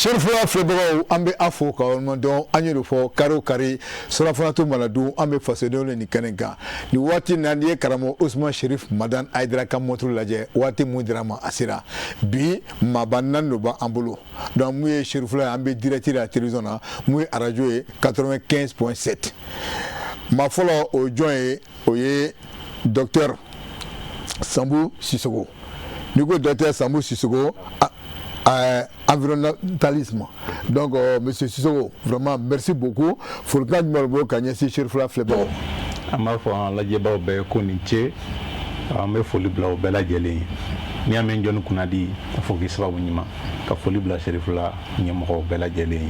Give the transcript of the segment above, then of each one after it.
Sherfla Flebro, Ambe Afo, Kalmando, Anulfo, Karo Kari, Sorafanato Maladu, Ambe Fasedole Nikanega, the Wati Nandie Karamo, Usman Sherif, Madan Aydra Kamotu Laje, Wati Mudrama Asira, B, Mabananoba Ambolo, dans Mouye Sherfla, Ambe directeur à Télézona, Mouye Arajoué, 95.7. Ma follow au joint, Oye, docteur Sambou Sissoko. Nous, docteur Sambou Sissoko, environnementalisme. Donc, monsieur Sissoko, vraiment, merci beaucoup. Faut le cas de Malbo, Kanyasi, Sherfla, Flebo. Amafa, la Jeba, Koniche, me folie blanc, bella gelée. Ni amen John Kunadi, faut qu'il soit unima, ka folie blanc, Sherfla, Niamro, bella gelée.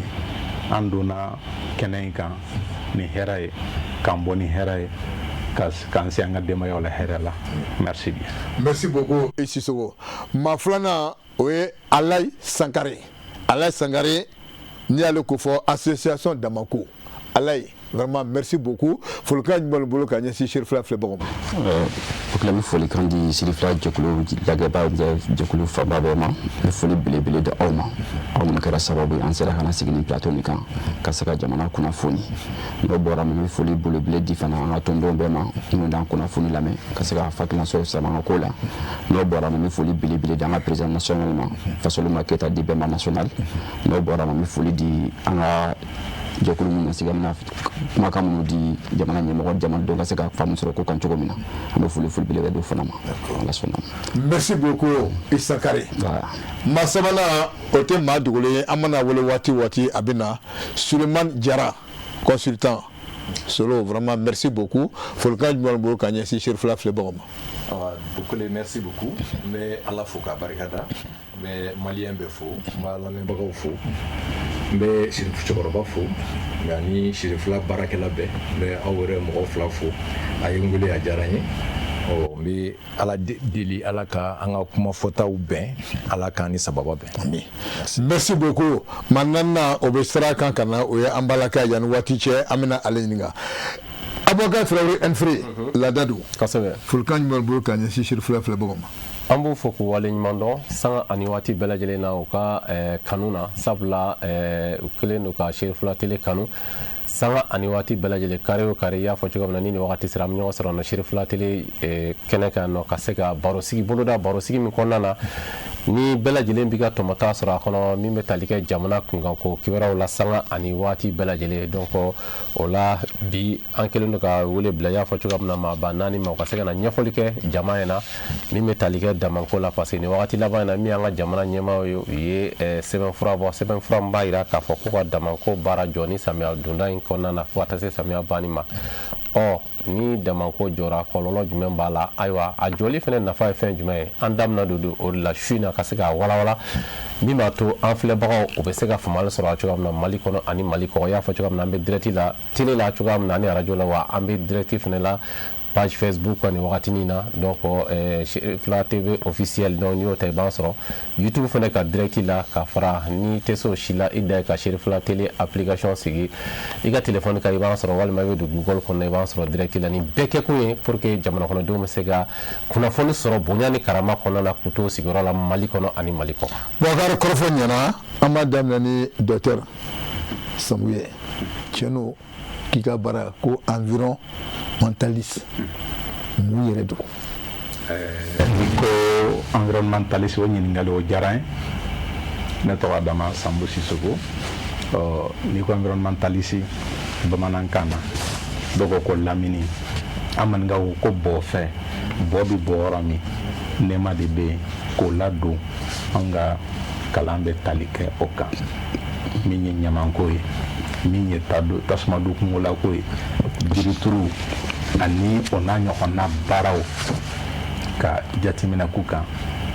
Andona, Kenenka, ni Herae, Kamboni Herae. Merci bien. Merci beaucoup, Sissoko. Ma flana, oui, Alaï Sankare. Alaï Sankare, ni à le association d'Amako. Alaï, vraiment, merci beaucoup. Faut le cas de Malbolo Kanyasi, Sherfla Flebon. Pour que faut le camp de Sherfla Djokolo, Yagaba Djokolo Fababema, il faut le blé de Oma. On kɛra sababu an sera kana sigi ni plateau ni kan ka se ka jamana kunnafoni n'o bɔra min foli bolobile di fana an ka tɔndɔn bɛɛ ma minnu d'an kunnafoni lamɛn ka se ka hakilinaso sama ko la n'o bɔra min foli belebele di an ka président national ma Fasolima Keita di bɛnba national n'o bɔra min foli di an ka jɛkulu min na siga mina kumakan minnu di jamana ɲɛmɔgɔ jamanadenw ka se ka faamu sɔrɔ ko kan cogo min na an bɛ foli belebele d'o fana ma ala sɔnna. Merci beaucoup Issa Kare. Ma sabala o tɛ maa dogolen an mana wele waati a bɛ na Suleiman Jara consultant solo vraiment merci beaucoup folikan jumɛn bolo ka ɲɛsin Sherfla filɛbagaw ma. Bukule merci beaucoup mais ala fo ka barikada mais malien bɛ fo ma lamɛnbagaw fo n bɛ Sherif cɛkɔrɔba fo nka ni Sherfla baarakɛla bɛɛ n bɛ aw yɛrɛ mɔgɔ fila fo a ye n wele a diyara n ye n bɛ ala deli ala ka an ka kuma fɔtaw bɛn ala k'an ni sababa bɛn. Merci beaucoup maintenant o bɛ sira kan ka na o ye an balaka yanni waati cɛ an bɛna ale ɲininka. Avocat Traoré Enfré laada don kosɛbɛ folikan jumɛn bolo ka ɲɛsin Sherfla filɛbagaw ma. An b'u fɔ k'u waleɲuman dɔn sanga ani waati bɛɛ lajɛlen na u ka kanu na sabula u kɛlen don ka Sherfla tele kanu sanga ani waati bɛɛ lajɛlen kare o kare i y'a fɔ cogo min na ni nin wagati sera an bɛ ɲɔgɔn sɔrɔ na Sherfla tele kɛnɛ kan nɔ ka se ka barosigi boloda barosigi min kɔnɔna na ni bɛɛ lajɛlen b'i ka tɔmɔta sɔrɔ a kɔnɔ min bɛ tali kɛ jamana kunkanko kibaruyaw la sanga ani waati bɛɛ lajɛlen donc o la bi an kɛlen don ka wele bila i y'a fɔ cogo min na maa ba naani ma u ka se ka na ɲɛfɔli kɛ jama ɲɛna min bɛ tali kɛ damanko la parce que nin wagati laban in na min y'an ka jamana ɲɛmaaw ye u ye sɛbɛnfura bɔ sɛbɛnfura min b'a jira k'a fɔ k'u ka damanko baara jɔ ni samiya donda in kɔnɔna na fo ka taa se samiya banni ma ni damanko jɔra kɔlɔlɔ jumɛn b'a la ayiwa a jɔli fana nafa ye fɛn jumɛn ye an da bɛna don o de la su in na ka se k'a walawala min b'a to an filɛbagaw u bɛ se ka faamuyali sɔrɔ a cogoya min na Mali kɔnɔ ani Mali kɔ i y'a fɔ cogoya min na an bɛ direct la télé la cogoya min na ani radio la wa an bɛ direct fana la page Facebook ni wagati ni na donc Sherfla TV officiel donc ni o ta i b'an sɔrɔ YouTube fana ka direct la ka fara ni tɛ se o si la i da ye ka Sherfla télé application sigi i ka téléphone kan i b'an sɔrɔ walima i bɛ don Google kɔnɔ i b'an sɔrɔ direct la nin bɛɛ kɛkun ye pour que jamana kɔnɔdenw bɛ se ka kunnafoni sɔrɔ bonya ni karama kɔnɔna na k'u to sigiyɔrɔ la Mali kɔnɔ ani Mali kɔ. Bɔkari kɔrɔfɔ ɲɛna an b'a daminɛ ni docteur Sambou ye tiɲɛ k'i ka baara ko environnementaliste mun yɛrɛ don. Ko environnementaliste o ɲininkali o diyara n ye ne tɔgɔ Adama Sambou Sissoko n'i ko environnementaliste bamanankan na dɔw ko lamini an maninkaw ko bɔfɛ bɔ bɛ bɔ yɔrɔ min nɛɛma de bɛ yen k'o ladon an ka kalan bɛ tali kɛ o kan min ye ɲamanko ye min ye tasuma don kungo la ko ye jirituru ani o n'a ɲɔgɔnna baaraw ka jateminɛ k'u kan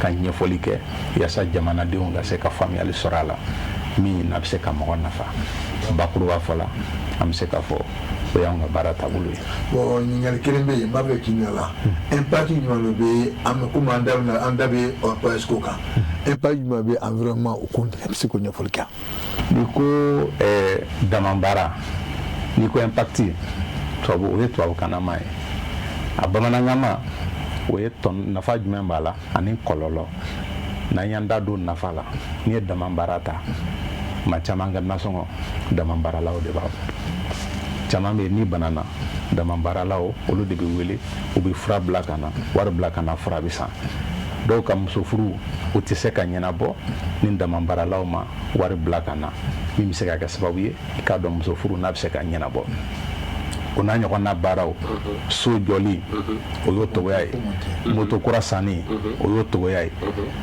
ka ɲɛfɔli kɛ yaasa jamanadenw ka se ka faamuyali sɔrɔ a la min n'a bɛ se ka mɔgɔ nafa bakuruba fɔ la an bɛ se ka fɔ o y'anw ka baara taabolo ye. Bon ɲininkali kelen bɛ yen n b'a fɛ k'i ɲininka impact jumɛn de bɛ komi an da bɛ OPS ko kan impact jumɛn bɛ environnement o kun a bɛ se k'o ɲɛfɔli kɛ. N'i ko dama baara n'i ko impact o ye tubabukanama ye a bamanankanma o ye nafa jumɛn b'a la ani kɔlɔlɔ n'an y'an da don nafa la n'i ye dama baara ta maa caman ka nasɔngɔ dama baaralaw de b'a bɔ caman bɛ yen n'i banana dama baaralaw olu de bɛ wele u bɛ fura bila ka na wari bila ka na fura bɛ san dɔw ka muso furu u tɛ se ka ɲɛnabɔ ni dama baaralaw ma wari bila ka na min bɛ se ka kɛ sababu ye i k'a dɔn muso furu n'a bɛ se ka ɲɛnabɔ o n'a ɲɔgɔnna baaraw so jɔli o y'o togoya ye moto kura sanni o y'o togoya ye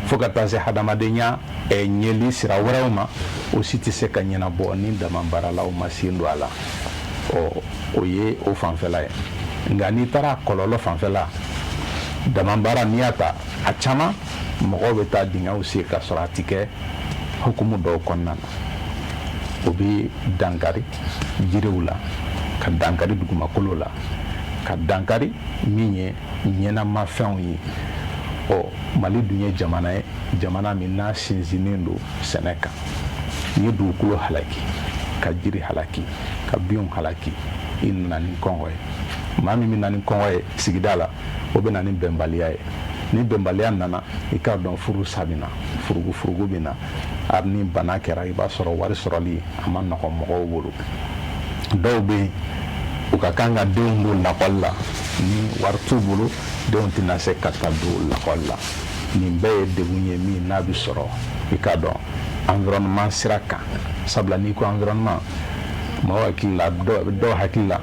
fo ka taa se hadamadenya ɲɛli sira wɛrɛw ma o si tɛ se ka ɲɛnabɔ ni dama baaralaw ma sen don a la o ye o fanfɛla ye nka n'i taara kɔlɔlɔ fanfɛla dama baara n'i y'a ta a caman mɔgɔw bɛ taa dingɛw sen ka sɔrɔ a tɛ kɛ hukumu dɔw kɔnɔna na o bɛ dankari jiriw la ka dankari dugumakolo la ka dankari min ye ɲɛnamafɛnw ye Mali dun ye jamana ye jamana min n'a sinsinnen don sɛnɛ kan n'i ye dugukolo halaki ka jiri halaki ka binw halaki i nana ni kɔngɔ ye maa min bɛ na ni kɔngɔ ye sigida la o bɛ na ni bɛnbaliya ye ni bɛnbaliya nana i k'a dɔn furu sa bɛ na furugu bɛ na hali ni bana kɛra i b'a sɔrɔ wari sɔrɔli a ma nɔgɔn mɔgɔw bolo dɔw bɛ yen u ka kan ka denw don lakɔli la ni wari t'u bolo denw tɛna se ka taa don lakɔli la nin bɛɛ ye degun ye min n'a bɛ sɔrɔ i k'a dɔn environnement sira kan sabula n'i ko environnement mɔgɔw hakili la dɔw hakili la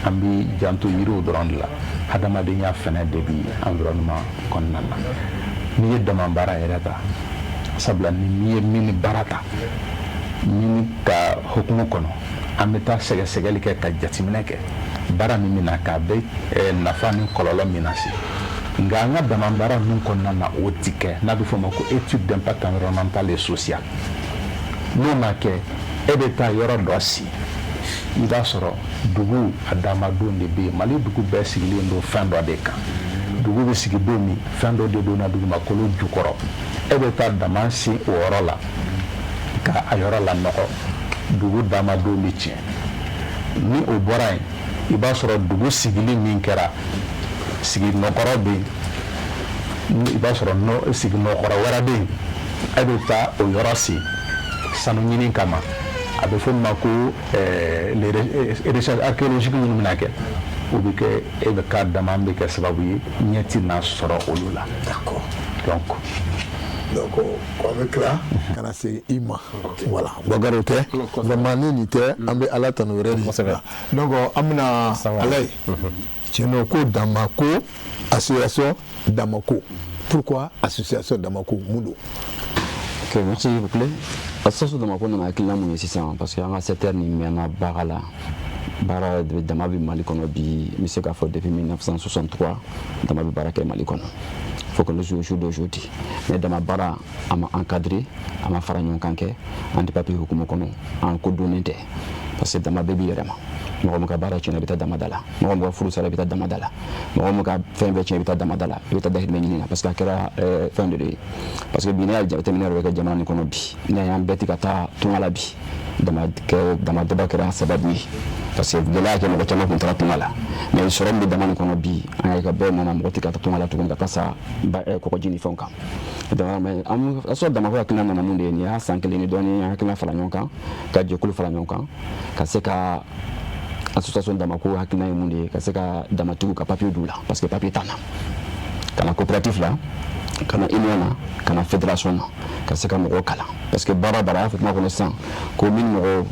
an bɛ janto yiriw dɔrɔn de la hadamadenya fɛnɛ de bɛ environnement kɔnɔna na n'i ye dama baara yɛrɛ ta sabula n'i ye mini baara ta mini ka hukumu kɔnɔ an bɛ taa sɛgɛsɛgɛli kɛ ka jateminɛ kɛ baara min bɛna k'a bɛ nafa ni kɔlɔlɔ min lase nka an ka dama baara ninnu kɔnɔna na o tɛ kɛ n'a bɛ fɔ o ma ko étude d'impact environnemental et social n'o ma kɛ e bɛ taa yɔrɔ dɔ si i b'a sɔrɔ dugu a damadenw de bɛ yen Mali dugu bɛɛ sigilen don fɛn dɔ de kan dugu bɛ sigi don min fɛn dɔ de donna dugumakolo jukɔrɔ e bɛ taa dama sin o yɔrɔ la ka a yɔrɔ lanɔgɔ dugu damadenw bɛ tiɲɛ ni o bɔra yen i b'a sɔrɔ dugu sigili min kɛra sigi nɔkɔrɔ bɛ yen i b'a sɔrɔ sigi nɔkɔrɔ wɛrɛ bɛ yen e bɛ taa o yɔrɔ si sanu ɲini kama a bɛ fɔ o ma ko recherche archéologique minnu bɛna kɛ o bɛ kɛ e bɛ ka dama bɛ kɛ sababu ye ɲɛ tɛ na sɔrɔ olu la donc on bɛ tila kana se i ma voilà Boubacar o tɛ vraiment ni nin tɛ an bɛ Ala tanu wɛrɛ de la donc an bɛna Ala ye tiɲɛ ko Damako association Damako pourquoi association Damako mun don. Ok, merci s'il vous plaît. Association Damako nana hakilina mun ye sisan parce que an ka secteur nin mɛnna baara la baara dama bɛ Mali kɔnɔ bi n bɛ se k'a fɔ depuis 1963 dama bɛ baara kɛ Mali kɔnɔ. Faut que le jour d'aujourd'hui mais dama baara a ma encadré a ma fara ɲɔgɔn kan kɛ an tɛ papier hukumu kɔnɔ an ko donnen tɛ parce que dama bɛɛ b'i yɛrɛ ma mɔgɔ min ka baara tiɲɛna i bɛ taa damada la mɔgɔ min ka furu sara i bɛ taa damada la mɔgɔ min ka fɛn bɛɛ tiɲɛ i bɛ taa damada la i bɛ taa dahirimɛ ɲini na parce que a kɛra fɛn dɔ de ye parce que bi ne y'a jateminɛ yɛrɛ kɛ jamana nin kɔnɔ bi n'a y'an bɛɛ ti ka taa tunga la bi dama daba kɛra sababu ye parce que gɛlɛya kɛ mɔgɔ caman kun taara tunga la mais sɔrɔ min bɛ dama nin kɔnɔ bi an y'a ka bɛɛ nana mɔgɔ ti ka taa tunga la tuguni ka taa sa kɔgɔji ni fɛnw kan a sɔrɔ damako hakilina nana mun de ye nin y'a san kelen ni dɔɔni an hakilina fara ɲɔgɔn kan ka jɛkulu fara ɲɔgɔn kan ka se ka association Damako hakilina ye mun de ye ka se ka damatigiw ka papier d'u la parce que papier t'an na ka na coopérative la ka na union na ka na fédération na ka se ka mɔgɔw kalan parce que baara a y'a fɔ kuma kɔnɔ sisan ko min mɔgɔ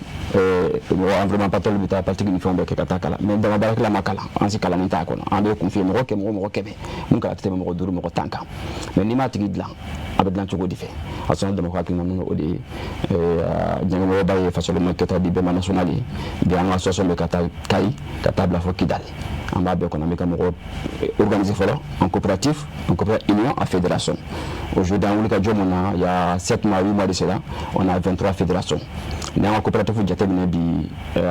environnemental bɛ taa patigi ni fɛnw bɛɛ kɛ ka taa kalan mais dama baarakɛla ma kalan an si kalannen t'a kɔnɔ an bɛ kunfiye mɔgɔ kɛmɛ mun ka tɛmɛ mɔgɔ 5 mɔgɔ 10 kan mais n'i m'a tigi dilan a bɛ dilan cogo di fɛ a sɔnna Damako hakilina mun o de ye ɲɛmɔgɔba ye fasolen kɛta di bɛɛ ma national ye bi an ka association bɛ ka taa Kayi ka taa bila fɔ Kidali en bas on a organisé en coopératif, union, en fédération. Aujourd'hui, dans le cas il y a 7 mois, 8 mois de cela, on a 23 fédérations. Nous avons un coopératif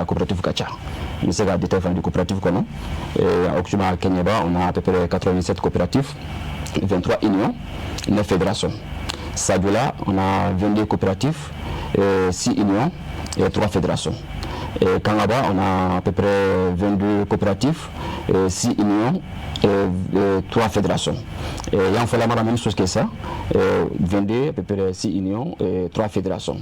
coopératif Kacha. Nous sommes des du coopératif qu'on à Kenyaba, on a à peu près 87 coopératifs, 23 unions, 9 fédérations. Sadula, on a 22 coopératifs, 6 unions et 3 fédérations. Et Kangaba, on a à peu près 22 coopératifs, 6 unions et 3 fédérations. Et on fait la même chose que ça, 22 à peu près 6 unions et 3 fédérations.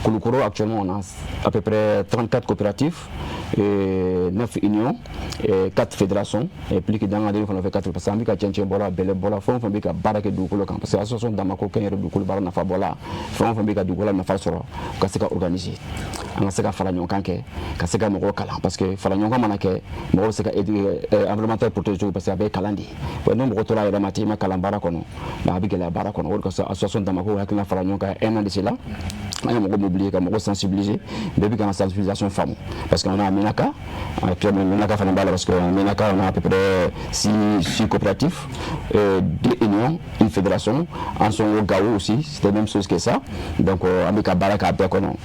Kouloukoro, actuellement, on a à peu près 34 coopératifs, 9 unions et 4 fédérations. Et plus que dans la on a fait 4 parce que Tchétchène Bola, Belle Bola, Fon Fambika, Barake Doukolo, parce que l'association d'Amako Kenyere Doukolo, Barana Bola, Fon Fambika Doukolo, Nafasoro, Kasseka organisé. On a fait Falagnon Kanke, Kasseka Moro Kalan, parce que Falagnon Manake, Moro Seka environnemental protection, parce qu'il y avait Kalandi. Pour nous, Rotola et la Matima Kalambara Kono, la Bigela Barakono, l'association d'Amako, Hakina Falagnon, un an de cela. On a mobilisé, on a sensibilisé, depuis qu'on a sensibilisation femme. Parce qu'on a Menaka, actuellement Menaka Fanabala, parce qu'en Menaka, on a à peu près 6 coopératifs, 2 unions, une fédération, en son Gao aussi, c'était la même chose que ça. Donc, avec Baraka,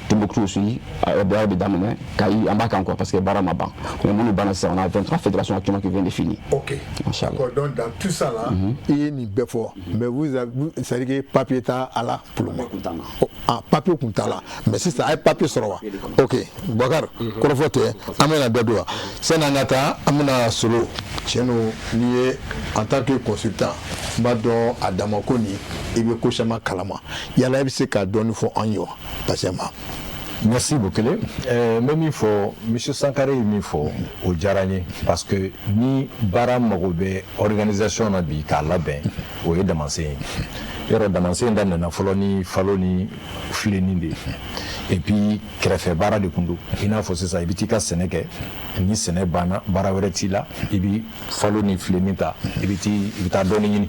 Timbuktu aussi, Béa de Damene, Kaï, Ambaka encore, parce que Baramaban. On a 23 fédérations actuellement qui viennent de finir. Ok. D'accord, donc dans tout ça là, il y a une beffort. Mais vous avez, c'est-à-dire que papier à la pour le moment. Ah, papier Kuntala. Mais si ça a papier sur moi. Ok. Bakar, Korofote, Amena Dadoua. C'est Nanata, Amena Solo. Chez nous, lié en tant que consultant, Badon Adamakoni, et le Koshama Kalama. Il y a la BC qui a donné pour un yo. Patiemment. Merci beaucoup. Même il faut, M. Sankare, il faut au Djarani, parce que ni Bara Mogobe, organisation Nabi, Kalabin, ou Edamansé. Yɔrɔ damansen daminɛna fɔlɔ ni falo ni filenni de et puis kɛrɛfɛ baara de kun don i n'a fɔ sisan i bɛ t'i ka sɛnɛ kɛ ni sɛnɛ banna baara wɛrɛ t'i la i bɛ falo ni filenni ta i bɛ taa dɔɔni ɲini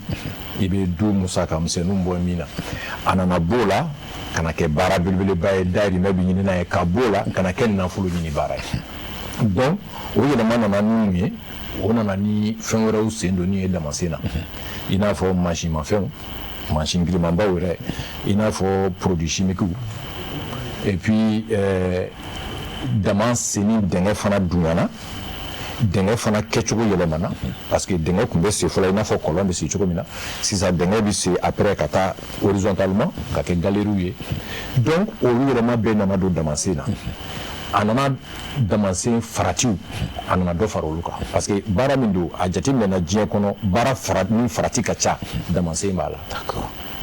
i bɛ du musaka misɛnninw bɔ min na a nana b'o la ka na kɛ baara belebeleba ye dayirimɛ bɛ ɲini n'a ye ka b'o la ka na kɛ nafolo ɲini baara ye donc o yɛlɛma nana ni mun ye o nana ni fɛn wɛrɛw sen don ni ye damansen na i n'a fɔ mansimafɛnw machine grimamba wɛrɛ i n'a fɔ produit chimique et puis dama senni dingɛ fana dunyana dingɛ fana kɛcogo yɛlɛmana parce que dingɛ tun bɛ se fɔlɔ i n'a fɔ kɔlɔn bɛ se cogo min na sisan dingɛ bɛ se après ka taa horizontalement ka kɛ galériw ye donc olu yɛlɛma bɛɛ nana don damansen na a nana damansen faratiw a nana dɔ fara olu kan parce que baara min don a jateminɛna diɲɛ kɔnɔ baara ni farati ka ca damansen b'a la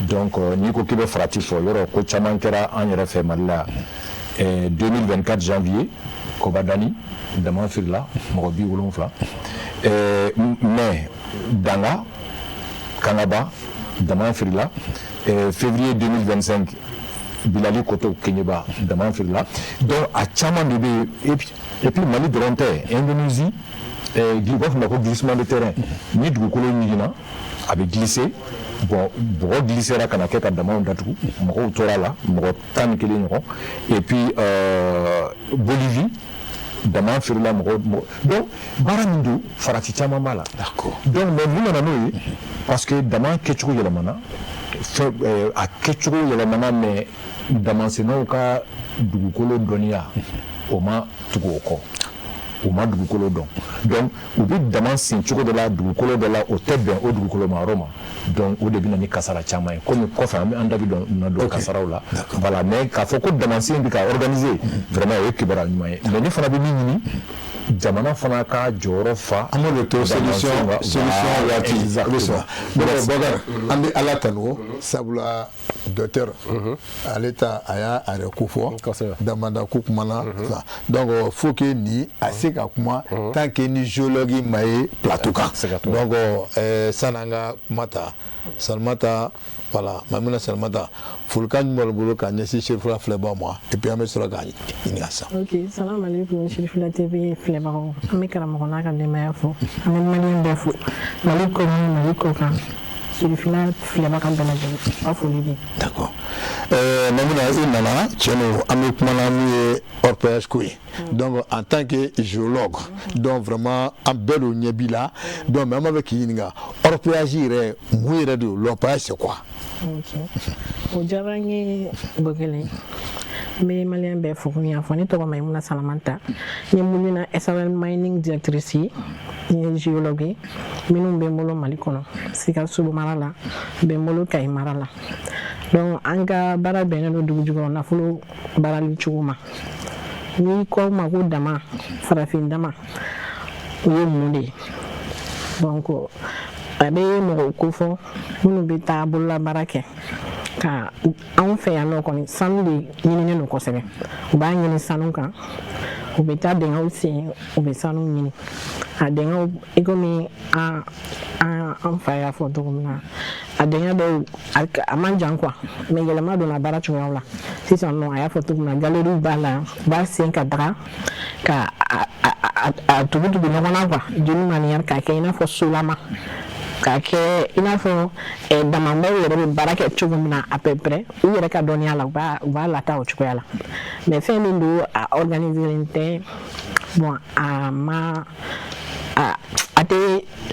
donc n'i ko k'i bɛ farati fɔ yɔrɔ ko caman kɛra an yɛrɛ fɛ Mali la 2024 janvier Kobadani dama firila mɔgɔ 70 mais Danga Kangaba dama firila février 2025 Bilali Koto Kenyeba dama firila donc a caman de bɛ et puis Mali dɔrɔn tɛ Indonésie b'a fɔ ma ko glissement de terrain ni dugukolo ɲiginna a bɛ glisser bon bɔgɔ glissera ka na kɛ ka damaw datugu mɔgɔw tora la mɔgɔ 11 ɲɔgɔn et puis Bolivie dama firila mɔgɔ donc baara min don farati caman b'a la donc mais mun nana n'o ye parce que dama kɛcogo yɛlɛmana a kɛcogo yɛlɛmana mais damansennaw ka dugukolo dɔnniya o ma tugu o kɔ u ma dugukolo dɔn donc u bɛ dama sen cogo dɔ la dugukolo dɔ la o tɛ bɛn o dugukolo ma yɔrɔ ma donc o de bɛ na ni kasara caman ye komi kɔfɛ an da bɛ na don kasaraw la voilà mais k'a fɔ ko damansen bɛ ka organiser vraiment o ye kibaruya ɲuman ye mais ne fana bɛ min ɲini jamana fana ka jɔyɔrɔ fa an b'o to solution waati Bakar an bɛ Ala tanu sabula docteur ale ta a y'a yɛrɛ ko fɔ damanda ko kuma na donc faut que ni a se ka kuma tant que ni géologue ma ye plateau kan donc san'an ka kuma ta Salimata voilà Maimouna Salimata folikan jumɛn b'o bolo ka ɲɛsin Sherifula filɛbagaw ma et puis an bɛ sɔrɔ ka ɲininka sa. ok salam aleykum Sherifula TV filɛbagaw an bɛ karamɔgɔ n'a ka denbaya fo an bɛ maliyɛn bɛɛ fo Mali kɔnɔ Mali kɔ kan Sirifla filɛbaga bɛɛ lajɛlen aw foli bɛ d'accord Maimouna i nana tiɲɛ don an bɛ kuma na min ye orpaillage ko ye donc en tant que géologue donc vraiment an bɛɛ don ɲɛ b'i la donc mais an b'a fɛ k'i ɲininka orpaillage yɛrɛ mun yɛrɛ don l'orpaillage c'est quoi? o diyara n ye ko kelen n bɛ maliyɛn bɛɛ fo ko n y'a fɔ ne tɔgɔ Maimouna Salamata n ye Mulina SRL mining directrice ye n ye géologue ye minnu bɛ n bolo Mali kɔnɔ Sikaso mara la bɛ n bolo Kayi mara la donc an ka baara bɛnnen don dugu jukɔrɔ nafolo baarali cogo ma n'i ko ma ko dama farafin dama o ye mun de ye donc a bɛ mɔgɔw ko fɔ minnu bɛ taa bolola baara kɛ ka anw fɛ yan nɔ kɔni sanu de ɲininen don kosɛbɛ u b'a ɲini sanu kan u bɛ taa dingɛw sen u bɛ sanu ɲini a dingɛw i komi an fa y'a fɔ cogo min na a dingɛ dɔw a man jan quoi mais yɛlɛma donna baara cogoyaw la sisan nɔ a y'a fɔ cogo min na galeries b'a la u b'a sen ka daga ka a tugu-tugu ɲɔgɔn na quoi d'une manière k'a kɛ i n'a fɔ solama k'a kɛ i n'a fɔ damabaw yɛrɛ bɛ baara kɛ cogo min na à peu près u yɛrɛ ka dɔnniya la u b'a lataa o cogoya la mais fɛn min don a organiseren tɛ bon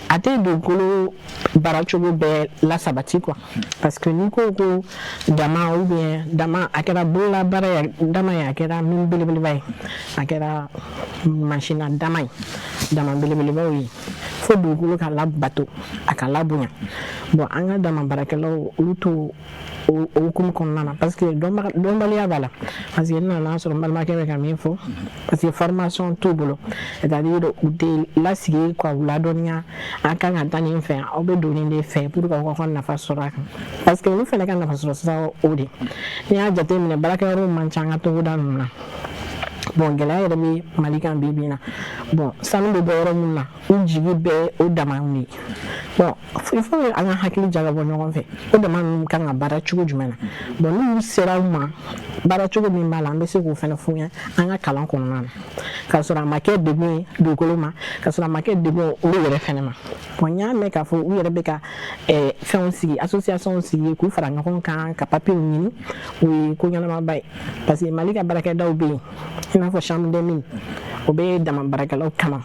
a tɛ dugukolo baara cogo bɛɛ lasabati quoi parce que n'i ko ko dama ou bien dama a kɛra bolola baara ye dama ye a kɛra min belebeleba ye a kɛra masina dama ye dama belebelebaw ye fo dugukolo ka labato a ka labonya bon an ka dama baarakɛlaw olu to o hukumu kɔnɔna na parce que dɔnbaliya b'a la parce que n nana sɔrɔ n balimakɛ bɛ ka min fɔ parce que formation t'u bolo c'est-à-dire u tɛ lasigi ka u ladɔnniya a kan ka taa nin fɛ aw bɛ don nin de fɛ pour que aw ka nafa sɔrɔ a kan parce que olu fana ka nafa sɔrɔ sira o de n'i y'a jateminɛ baarakɛyɔrɔw man ca an ka togoda ninnu na bon gɛlɛya yɛrɛ bɛ Mali kan bi bi in na bon sanu bɛ bɔ yɔrɔ minnu na u jigi bɛ o dama de ye bon il faut que an ka hakili jagabɔ ɲɔgɔn fɛ o dama ninnu kan ka baara cogo jumɛn na bon n'u sera u ma baara cogo min b'a la an bɛ se k'o fana f'u ɲɛ an ka kalan kɔnɔna na k'a sɔrɔ a ma kɛ degun ye dugukolo ma k'a sɔrɔ a ma kɛ degun ye olu yɛrɛ fana ma bon n y'a mɛn k'a fɔ u yɛrɛ bɛ ka fɛnw sigi association sigi k'u fara ɲɔgɔn kan ka papiers ɲini o ye ko ɲɛnamaba ye parce que Mali ka baarakɛdaw bɛ yen i n'a fɔ chambre des mines o bɛ dama baarakɛlaw kama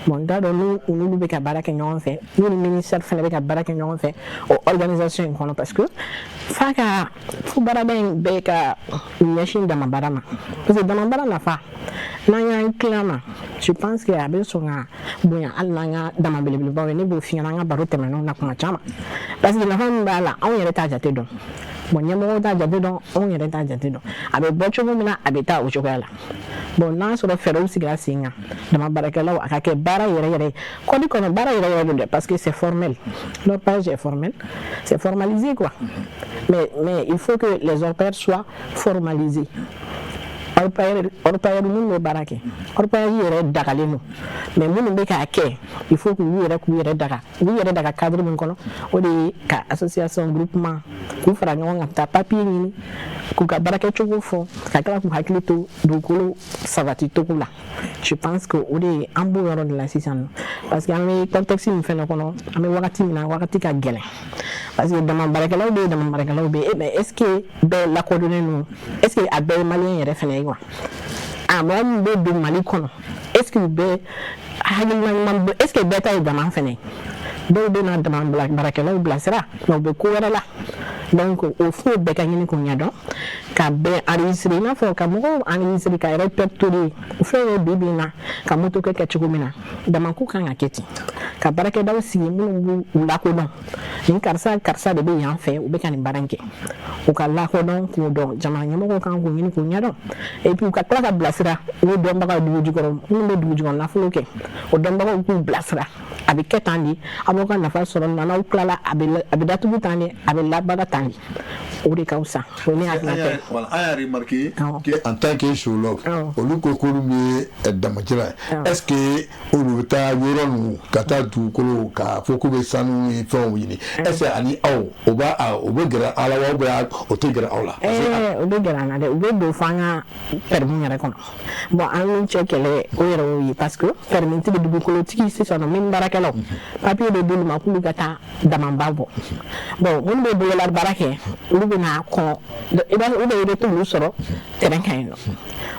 bon n t'a dɔn n'olu bɛ ka baara kɛ ɲɔgɔn fɛ n'u ni ministère fana bɛ ka baara kɛ ɲɔgɔn fɛ o organisation in kɔnɔ parce que fo baarada in bɛɛ ka ɲɛsin dama baara ma parce que dama baara nafa n'an y'an tilan ma je pense que a bɛ sɔn ka bonya hali n'an ka dama belebelebaw ye ne b'o f'i ɲɛna an ka baro tɛmɛnenw na kuma caman parce que nafa min b'a la anw yɛrɛ t'a jate dɔn bon ɲɛmɔgɔw t'a jate dɔn anw yɛrɛ t'a jate dɔn a bɛ bɔ cogo min na a bɛ taa o cogoya la bon n'a sɔrɔ fɛɛrɛw sigira sen kan dama baarakɛlaw a ka kɛ baara yɛrɛ yɛrɛ kɔdi kɔnɔ baara yɛrɛ yɛrɛ don dɛ parce que c'est formel l'orpaillage est formel c'est formalisé quoi mais il faut que les orpailleurs soient formalisés orpailleurs minnu bɛ baara kɛ orpailleurs yɛrɛ dagalen don mais minnu bɛ k'a kɛ il faut que u yɛrɛ daga cadre min kɔnɔ o de ye ka association groupement k'u fara ɲɔgɔn kan ka taa papier ɲini k'u ka baarakɛcogo fɔ ka tila k'u hakili to dugukolo sabati cogo la je pense que o de ye an b'o yɔrɔ de la sisan parce que an bɛ contexte min fɛnɛ kɔnɔ an bɛ wagati min na wagati ka gɛlɛn parce que dama baarakɛlaw bɛ yen dama baarakɛlaw bɛ yen mais est ce que bɛɛ lakodɔnnen don est ce que a bɛɛ ye maliyɛn yɛrɛ fɛnɛ ye wa a mɔgɔ min bɛ don Mali kɔnɔ est ce que u bɛɛ hakilina ɲuman est ce que bɛɛ ta ye dama fɛnɛ ye dɔw bɛ na dama baarakɛlaw bilasira mais u bɛ ko wɛrɛ la donc o fo bɛɛ ka ɲini k'o ɲɛdɔn ka bɛɛ enregistrer i n'a fɔ ka mɔgɔw enregistrer ka répertorier fɛn ye bi bi in na ka moto kɛ cogo min na damako kan ka kɛ ten ka baarakɛdaw sigi minnu b'u lakodɔn nin karisa de bɛ yan fɛ u bɛ ka nin baara in kɛ u ka lakodɔn k'o dɔn jamana ɲɛmɔgɔw kan k'o ɲini k'o ɲɛdɔn et puis u ka tila ka bilasira n'o dɔnbagaw dugu jukɔrɔ minnu bɛ dugu jukɔrɔ nafolo kɛ o dɔnbagaw k'u bilasira a bɛ kɛ tan de a b'aw ka nafa sɔrɔ n'aw tilala a bɛ datugu tan de a bɛ labaara tan de o de ka wusa o ni hakilina tɛ voilà an y'a remarqué Awɔ. que en tant que géologue Awɔ. olu ko k'olu bɛ damajira est ce que olu bɛ taa yɔrɔ ninnu ka taa dugukolo k'a fɔ k'u bɛ sanu ni fɛnw ɲini est ce que ani aw o bɛ gɛrɛ aw la wa ou bien o tɛ gɛrɛ aw la. o bɛ gɛrɛ an na dɛ u bɛ don fo an ka permis yɛrɛ kɔnɔ bon an n'u cɛ kɛlɛ o yɛrɛ y'o ye parce que permis tigi dugukolotigi sisan nɔ min baarakɛlaw papier bɛ d'olu ma k'olu ka taa damaba bɔ bon minnu bɛ bolola baara kɛ olu bɛ na kɔn i b'a u bɛ yɛrɛ t'olu sɔrɔ terrain kan yen nɔ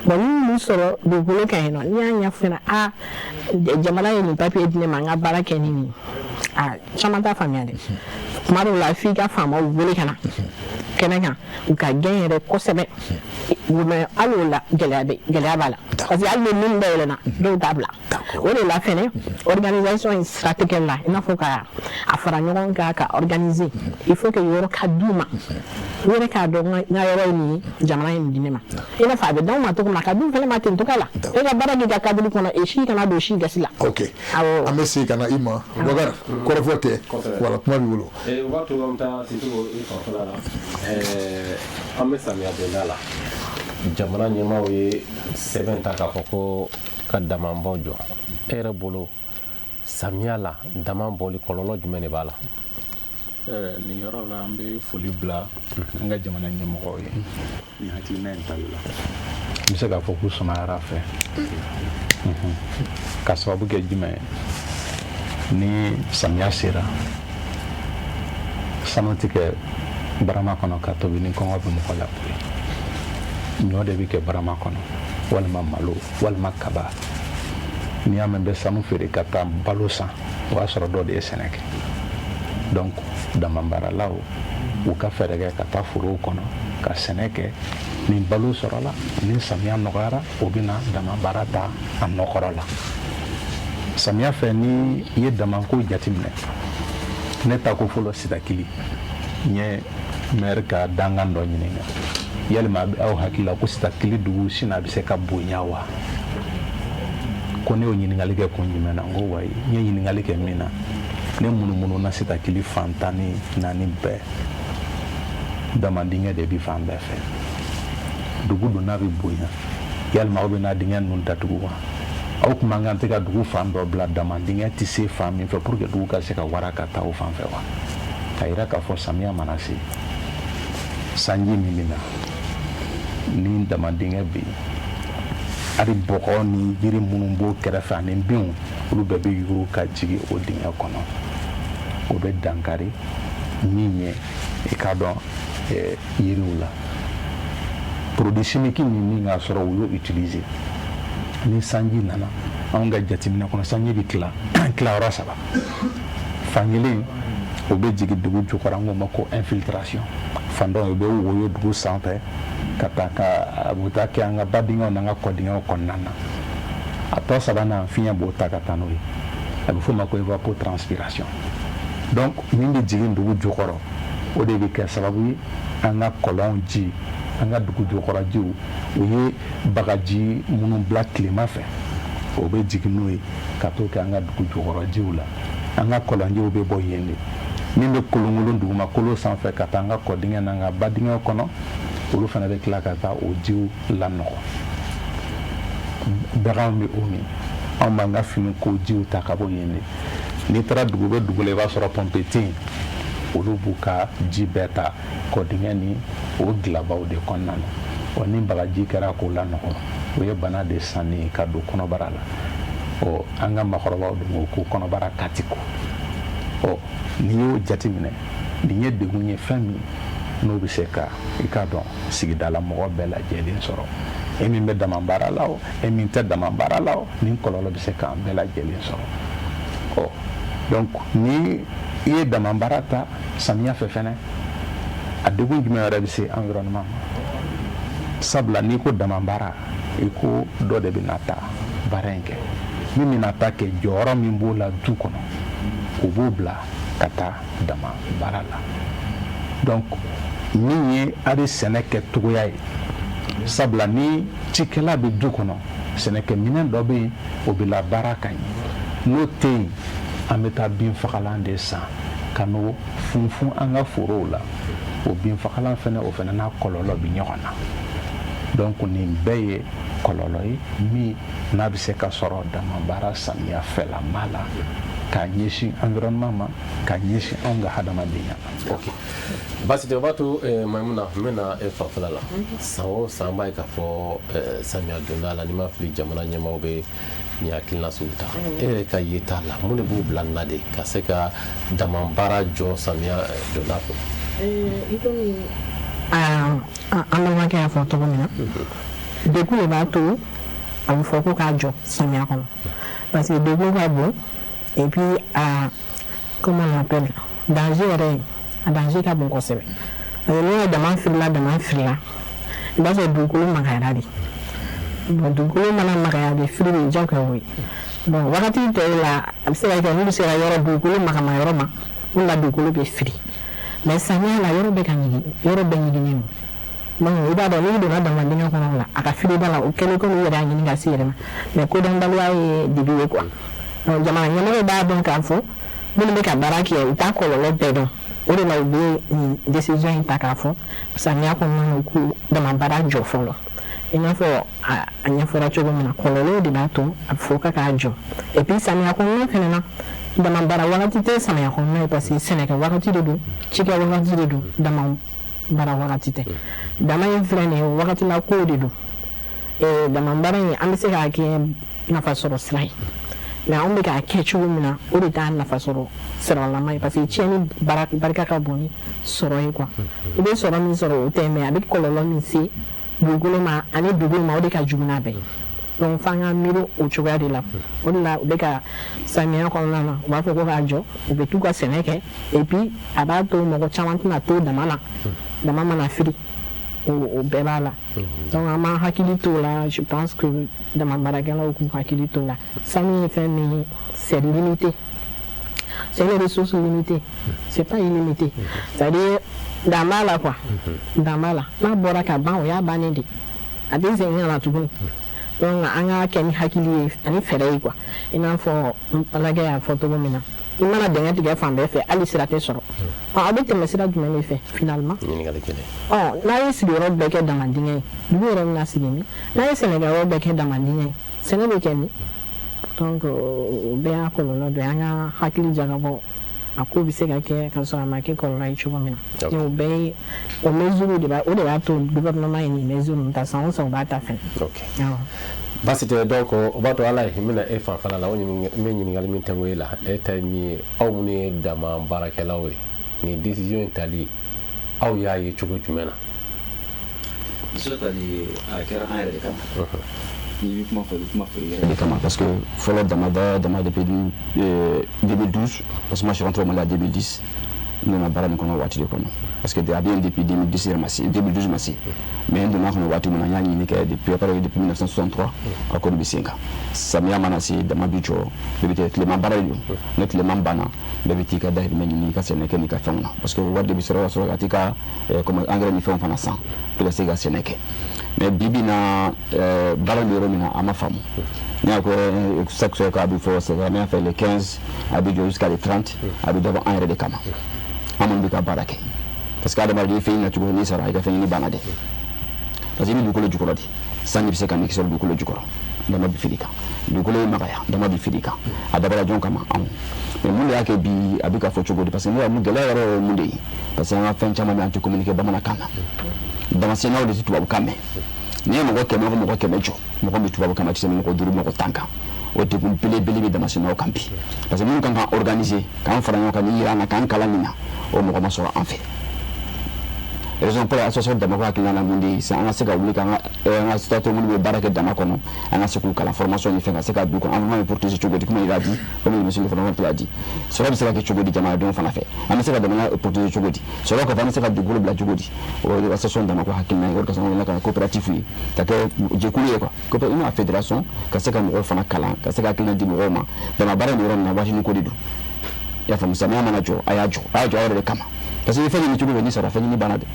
bon ni y'olu sɔrɔ dugukolo kan yen nɔ n'i y'a ɲɛfɔ ɲɛna jamana ye nin papier di ne ma n ka baara kɛ ni nin caman t'a faamuya dɛ tuma dɔw la f'i ka faamaw wele ka na kɛnɛ kan u ka gɛn yɛrɛ kosɛbɛ mais hali o la gɛlɛya b'a la parce que hali ni min bɛ yɛlɛna dɔw t'a bila o de la fɛnɛ organisation in sira tɛ kɛ la i n'a fɔ ka a fara ɲɔgɔn kan ka organiser il faut que yɔrɔ ka d'u ma u yɛrɛ k'a dɔn n ka yɔrɔ ye nin ye jamana ye nin di ne ma i n'a fɔ a bɛ d'anw ma cogo min na ka d'u fɛnɛ ma ten cogoya la e ka baara k'i ka cadre kɔnɔ si kana don si gasi la. ok an bɛ segin ka na i ma Boubacar kɔrɔfɔ tɛ wala kuma b'i bolo. o b'a to an bɛ taa Sisoko i fanfɛla la an bɛ samiya donda la jamana ɲɛmaaw ye sɛbɛn ta k'a fɔ ko ka damabɔ jɔ e yɛrɛ bolo samiya la dama bɔli kɔlɔlɔ jumɛn de b'a la. nin yɔrɔ la an bɛ foli bila an ka jamana ɲɛmɔgɔw ye nin hakilina in tali la n bɛ se k'a fɔ k'u sumayara fɛ ka sababu kɛ jumɛn ye ni samiya sera sanu tɛ kɛ barama kɔnɔ ka tobi ni kɔngɔ bɛ mɔgɔ la ɲɔ de bɛ kɛ barama kɔnɔ walima malo walima kaba n'i y'a mɛn bɛ sanu feere ka taa balo san o b'a sɔrɔ dɔ de ye sɛnɛ kɛ donc damabaaralaw u ka fɛɛrɛ kɛ ka taa forow kɔnɔ ka sɛnɛ kɛ ni balo sɔrɔla ni samiya nɔgɔyara o bɛ na damabaara ta a nɔkɔrɔ la samiya fɛ ni i ye damako jateminɛ ne ta ko fɔlɔ sitakili n ye maire ka dangan dɔ ɲininka yalima aw hakili la ko sitakili dugu sini a bɛ se ka bonya wa ko ne y'o ɲininkali kɛ kun jumɛn na n ko wayi n ye ɲininkali kɛ min na ne munumunu na sitakili fan 14 bɛɛ damadingɛ de bi fan bɛɛ fɛ dugu don n'a bɛ bonya yalima aw bɛ n'a dingɛ ninnu datugu wa aw kun man kan tɛ ka dugu fan dɔ bila damadingɛ tɛ se fan min fɛ pour que dugu ka se ka wara ka taa o fan fɛ wa ka yira k'a fɔ samiya mana se sanji min bɛ na ni damadingɛ bɛ yen hali bɔgɔ ni yiri minnu b'o kɛrɛfɛ ani binw olu bɛɛ bɛ yuru ka jigin o dingɛ kɔnɔ o bɛ dankari min ye i k'a dɔn yiriw la produit chimique min k'a sɔrɔ u y'o utiliser ni sanji nana anw ka jateminɛ kɔnɔ sanji bɛ tilayɔrɔ 3 fankelen o bɛ jigin dugu jukɔrɔ an k'o ma ko infiltration fan dɔ o bɛ woyo dugu sanfɛ ka taa ka bɛ taa kɛ an ka badingɛw n'an ka kɔdingɛw kɔnɔna na a tɔ sabanan fiɲɛ b'o ta ka taa n'o ye a bɛ f'o ma ko evapotranspiration donc min bɛ jigin dugu jukɔrɔ o de bɛ kɛ sababu ye an ka kɔlɔnw ji an ka dugu jukɔrɔ jiw o ye bagaji minnu bila tilema fɛ o bɛ jigin n'o ye ka t'o kɛ an ka dugu jukɔrɔ jiw la an ka kɔlɔnjiw bɛ bɔ yen de min bɛ kolonkolon dugumakolo sanfɛ ka taa an ka kɔdingɛ n'an ka badingɛw kɔnɔ olu fana bɛ tila ka taa o jiw lanɔgɔ baganw bɛ o min anw b'an ka fini ko jiw ta ka bɔ yen de n'i taara dugu bɛ dugu la i b'a sɔrɔ pɔnpe tɛ yen olu b'u ka ji bɛɛ ta kɔdingɛ ni o gilabaw de kɔnɔna na wa ni bagaji kɛra k'o lanɔgɔ o ye bana de sanni ka don kɔnɔbara la an ka maakɔrɔbaw de ko ko kɔnɔbara kati ko n'i y'o jateminɛ nin ye degun ye fɛn min n'o bɛ se ka i k'a dɔn sigidala mɔgɔ bɛɛ lajɛlen sɔrɔ e min bɛ dama baara la o e min tɛ dama baara la o nin kɔlɔlɔ bɛ se k'an bɛɛ lajɛlen sɔrɔ donc ni i ye dama baara ta samiya fɛ fɛnɛ a degun jumɛn wɛrɛ bɛ se environnement ma sabula n'i ko dama baara i ko dɔ de bɛ na ta baara in kɛ min bɛ na ta kɛ jɔyɔrɔ min b'o la du kɔnɔ o b'o bila ka taa dama baara la donc min ye hali sɛnɛ kɛ cogoya ye sabula ni cikɛla bɛ du kɔnɔ sɛnɛkɛminɛn dɔ bɛ yen o bɛ labaara ka ɲɛ n'o tɛ yen an bɛ taa bin fagalan de san ka n'o funfun an ka forow la o bin fagalan fɛnɛ o fɛnɛ n'a kɔlɔlɔ bi ɲɔgɔn na donc nin bɛɛ ye kɔlɔlɔ ye min n'a bɛ se ka sɔrɔ dama baara samiya fɛlama la k'a ɲɛsin environnement ma k'a ɲɛsin anw ka hadamadenya ma. Ok, basi tɛ o b'a to Mayimuna n bɛna e fanfɛla la san o san b'a ye k'a fɔ samiya donda la n'i ma fili jamana ɲɛmaaw bɛ nin hakilina sugu ta e yɛrɛ ka yeta la mun de b'u bila nin na de ka se ka dama baara jɔ samiya donda fɛ. I komi an balimakɛ y'a fɔ cogo min na degun de b'a to a bɛ fɔ ko k'a jɔ samiya kɔnɔ parce que degun ka bon et puis comment on appelle danger yɛrɛ a danger ka bon kosɛbɛ parce que n'i ka dama firila i b'a sɔrɔ dugukolo magayara de bon dugukolo mana magaya de firi bɛ jagoya o ye bon wagati tɔw la a bɛ se ka kɛ n'u sera yɔrɔ dugukolo magama yɔrɔ ma o la dugukolo bɛ firi mais samiya la yɔrɔ bɛ ka ɲigin yɔrɔ bɛ ɲiginnen don donc i b'a dɔn n'i donna dama dingɛ kɔnɔ o la a ka firi da la o kɛlen komi i yɛrɛ y'a ɲini ka se yɛrɛ ma mais kodɔnbaliya ye debi ye quoi donc jamana ɲɛmɔgɔ b'a dɔn k'a fɔ minnu bɛ ka baara kɛ u t'a kɔlɔlɔ bɛɛ dɔn o de la u bɛ nin décision in ta k'a fɔ samiya kɔnɔna na u k'u dama baara jɔ fɔlɔ i n'a fɔ a ɲɛfɔra cogo min na kɔlɔlɔw de b'a to a bɛ fɔ k'a jɔ et puis samiya kɔnɔna fɛnɛ na dama baara wagati tɛ samiya kɔnɔna ye parce que sɛnɛkɛ wagati de don cikɛ wagati de don dama baara wagati tɛ dama in filɛ nin ye wagati la kow de don dama baara in an bɛ se k'a kɛ nafasɔrɔ sira ye mais anw bɛ k'a kɛ cogo min na o de t'a nafasɔrɔ siralama ye parce que tiɲɛni barika ka bon ni sɔrɔ ye quoi i bɛ sɔrɔ min sɔrɔ o tɛ mais a bɛ kɔlɔlɔ min se dugukolo ma ani dugu ma o de ka jugu n'a bɛɛ ye donc f'an ka miiri o cogoya de la o de la u bɛ ka samiya kɔnɔna na u b'a fɔ ko k'a jɔ u bɛ t'u ka sɛnɛ kɛ et puis a b'a to mɔgɔ caman tɛna to dama na dama mana firi o bɛɛ b'a la donc an b'an hakili t'o la je pense que dama baarakɛlaw k'u hakili t'o la sanu ye fɛn min ye c'est limité c'est une ressource limitée c'est pas illimité c'est-à-dire dan b'a la quoi dan b'a la n'a bɔra ka ban o y'a bannen de a tɛ segin ka na tuguni donc an ka kɛ ni hakili ye ani fɛɛrɛ ye quoi i n'a fɔ alakɛ y'a fɔ cogo min na i mana dingɛ tigɛ fan bɛɛ fɛ hali sira tɛ sɔrɔ a bɛ tɛmɛ sira jumɛn de fɛ finalement n'a ye sigiyɔrɔ bɛɛ kɛ dama dingɛ ye dugu yɛrɛ bɛna sigi min n'a ye sɛnɛkɛyɔrɔ bɛɛ kɛ dama dingɛ ye sɛnɛ bɛ kɛ min donc o bɛɛ y'a kɔlɔlɔ dɔ ye an ka hakili jagabɔ a ko bɛ se ka kɛ ka sɔrɔ a ma kɛ kɔlɔlɔ ye cogo min na o bɛɛ ye o mesure de b'a o de b'a to gouvernement ye nin mesure ninnu ta san o san u b'a ta fɛnɛ. basi tɛ donc o b'a to ala ye n bɛna e fanfɛla la n bɛ ɲininkali min tɛnku e la e ta ye min ye aw minnu ye dama baarakɛlaw ye nin décision in tali aw y'a ye cogo jumɛn na. décision tali a kɛra an yɛrɛ de kama ni kuma fɔ kuma fɔ yɛrɛ de kama parce que fɔlɔ dama depuis 2012 parce que moi je suis rentré au Mali en 2010 n donna baara nin kɔnɔ waati de kɔnɔ parce que a bɛ yen depuis 2010 yɛrɛ ma se 2012 ma se mais n donna kɔnɔ waati min na n y'a ɲini kɛ depuis 1963 a kɔni bɛ sen kan samiya mana se dama bi jɔ bɛɛ bɛ taa tilema baara de don ni tilema banna bɛɛ bɛ t'i ka dahirimɛ ɲini i ka sɛnɛ kɛ n'i ka fɛnw na parce que wari de bɛ sɔrɔ ka sɔrɔ ka t'i ka comme engrais ni fɛnw fana san pour ka se ka sɛnɛ kɛ mais bibi na baara bɛ yɔrɔ min na a ma faamu n y'a ko chaque fois k'a bɛ fɔ samiya fɛ le 15 a bɛ jɔ jusqu'à le 30 a bɛ dɔ bɔ an yɛrɛ de kama an minnu bɛ ka baara kɛ parce que adamaden fɛn ɲini na cogo n'i sara i ka fɛn ɲini banna dɛ parce que i bɛ dugukolo jukɔrɔ de sanji bɛ se ka nege sɔrɔ dugukolo jukɔrɔ dama bɛ fili kan dugukolo ye magaya dama bɛ fili kan a dabɔra jɔn kama anw mais mun de y'a kɛ bi a bɛ ka fɔ cogo di parce que gɛlɛya yɛrɛ ye mun de ye parce que an ka fɛn caman bɛ an tɛ communiquer bamanankan na damasɛnɛw de tɛ tubabukan mɛn n'i ye mɔgɔ 100 ko mɔgɔ 100 jɔ mɔgɔ min tubabukan mɛn a tɛ tɛmɛ mɔgɔ 5 mɔgɔ 10 kan o degun belebele bɛ damasɛnɛw kan bi parce que minnu kan ka organiser k'an fara ɲɔgɔn kan ni yira an na k'an kalan nin na o mɔgɔ ma sɔrɔ an fɛ raison pour association dama ko hakilina na mun de ye sisan an ka se ka wuli k'an ka statut minnu bɛ baara kɛ dama kɔnɔ an ka se k'u kalan formation ni fɛn ka se ka don kɔnɔ an bɛ protéger cogo di comme il a dit comme monsieur le fondateur l'a dit sɔrɔ bɛ se ka kɛ cogo di jamanadenw fana fɛ an bɛ se ka jamana protéger cogo di sɔrɔ kɔfɛ an bɛ se ka dugukolo bila cogo di o ye association dama ko hakilina ye o de ka sɔrɔ ka coopérative ye ka kɛ jɛkulu ye quoi une fédération ka se ka mɔgɔw fana kalan ka se ka hakilina di mɔgɔw ma dama baara nin yɔrɔ nin na waati ko de don i y'a faamu samiya mana jɔ a y'a jɔ a yɛrɛ de kama parce que fɛn ɲini cogo bɛ n'i sara fɛn ɲini banna dɛ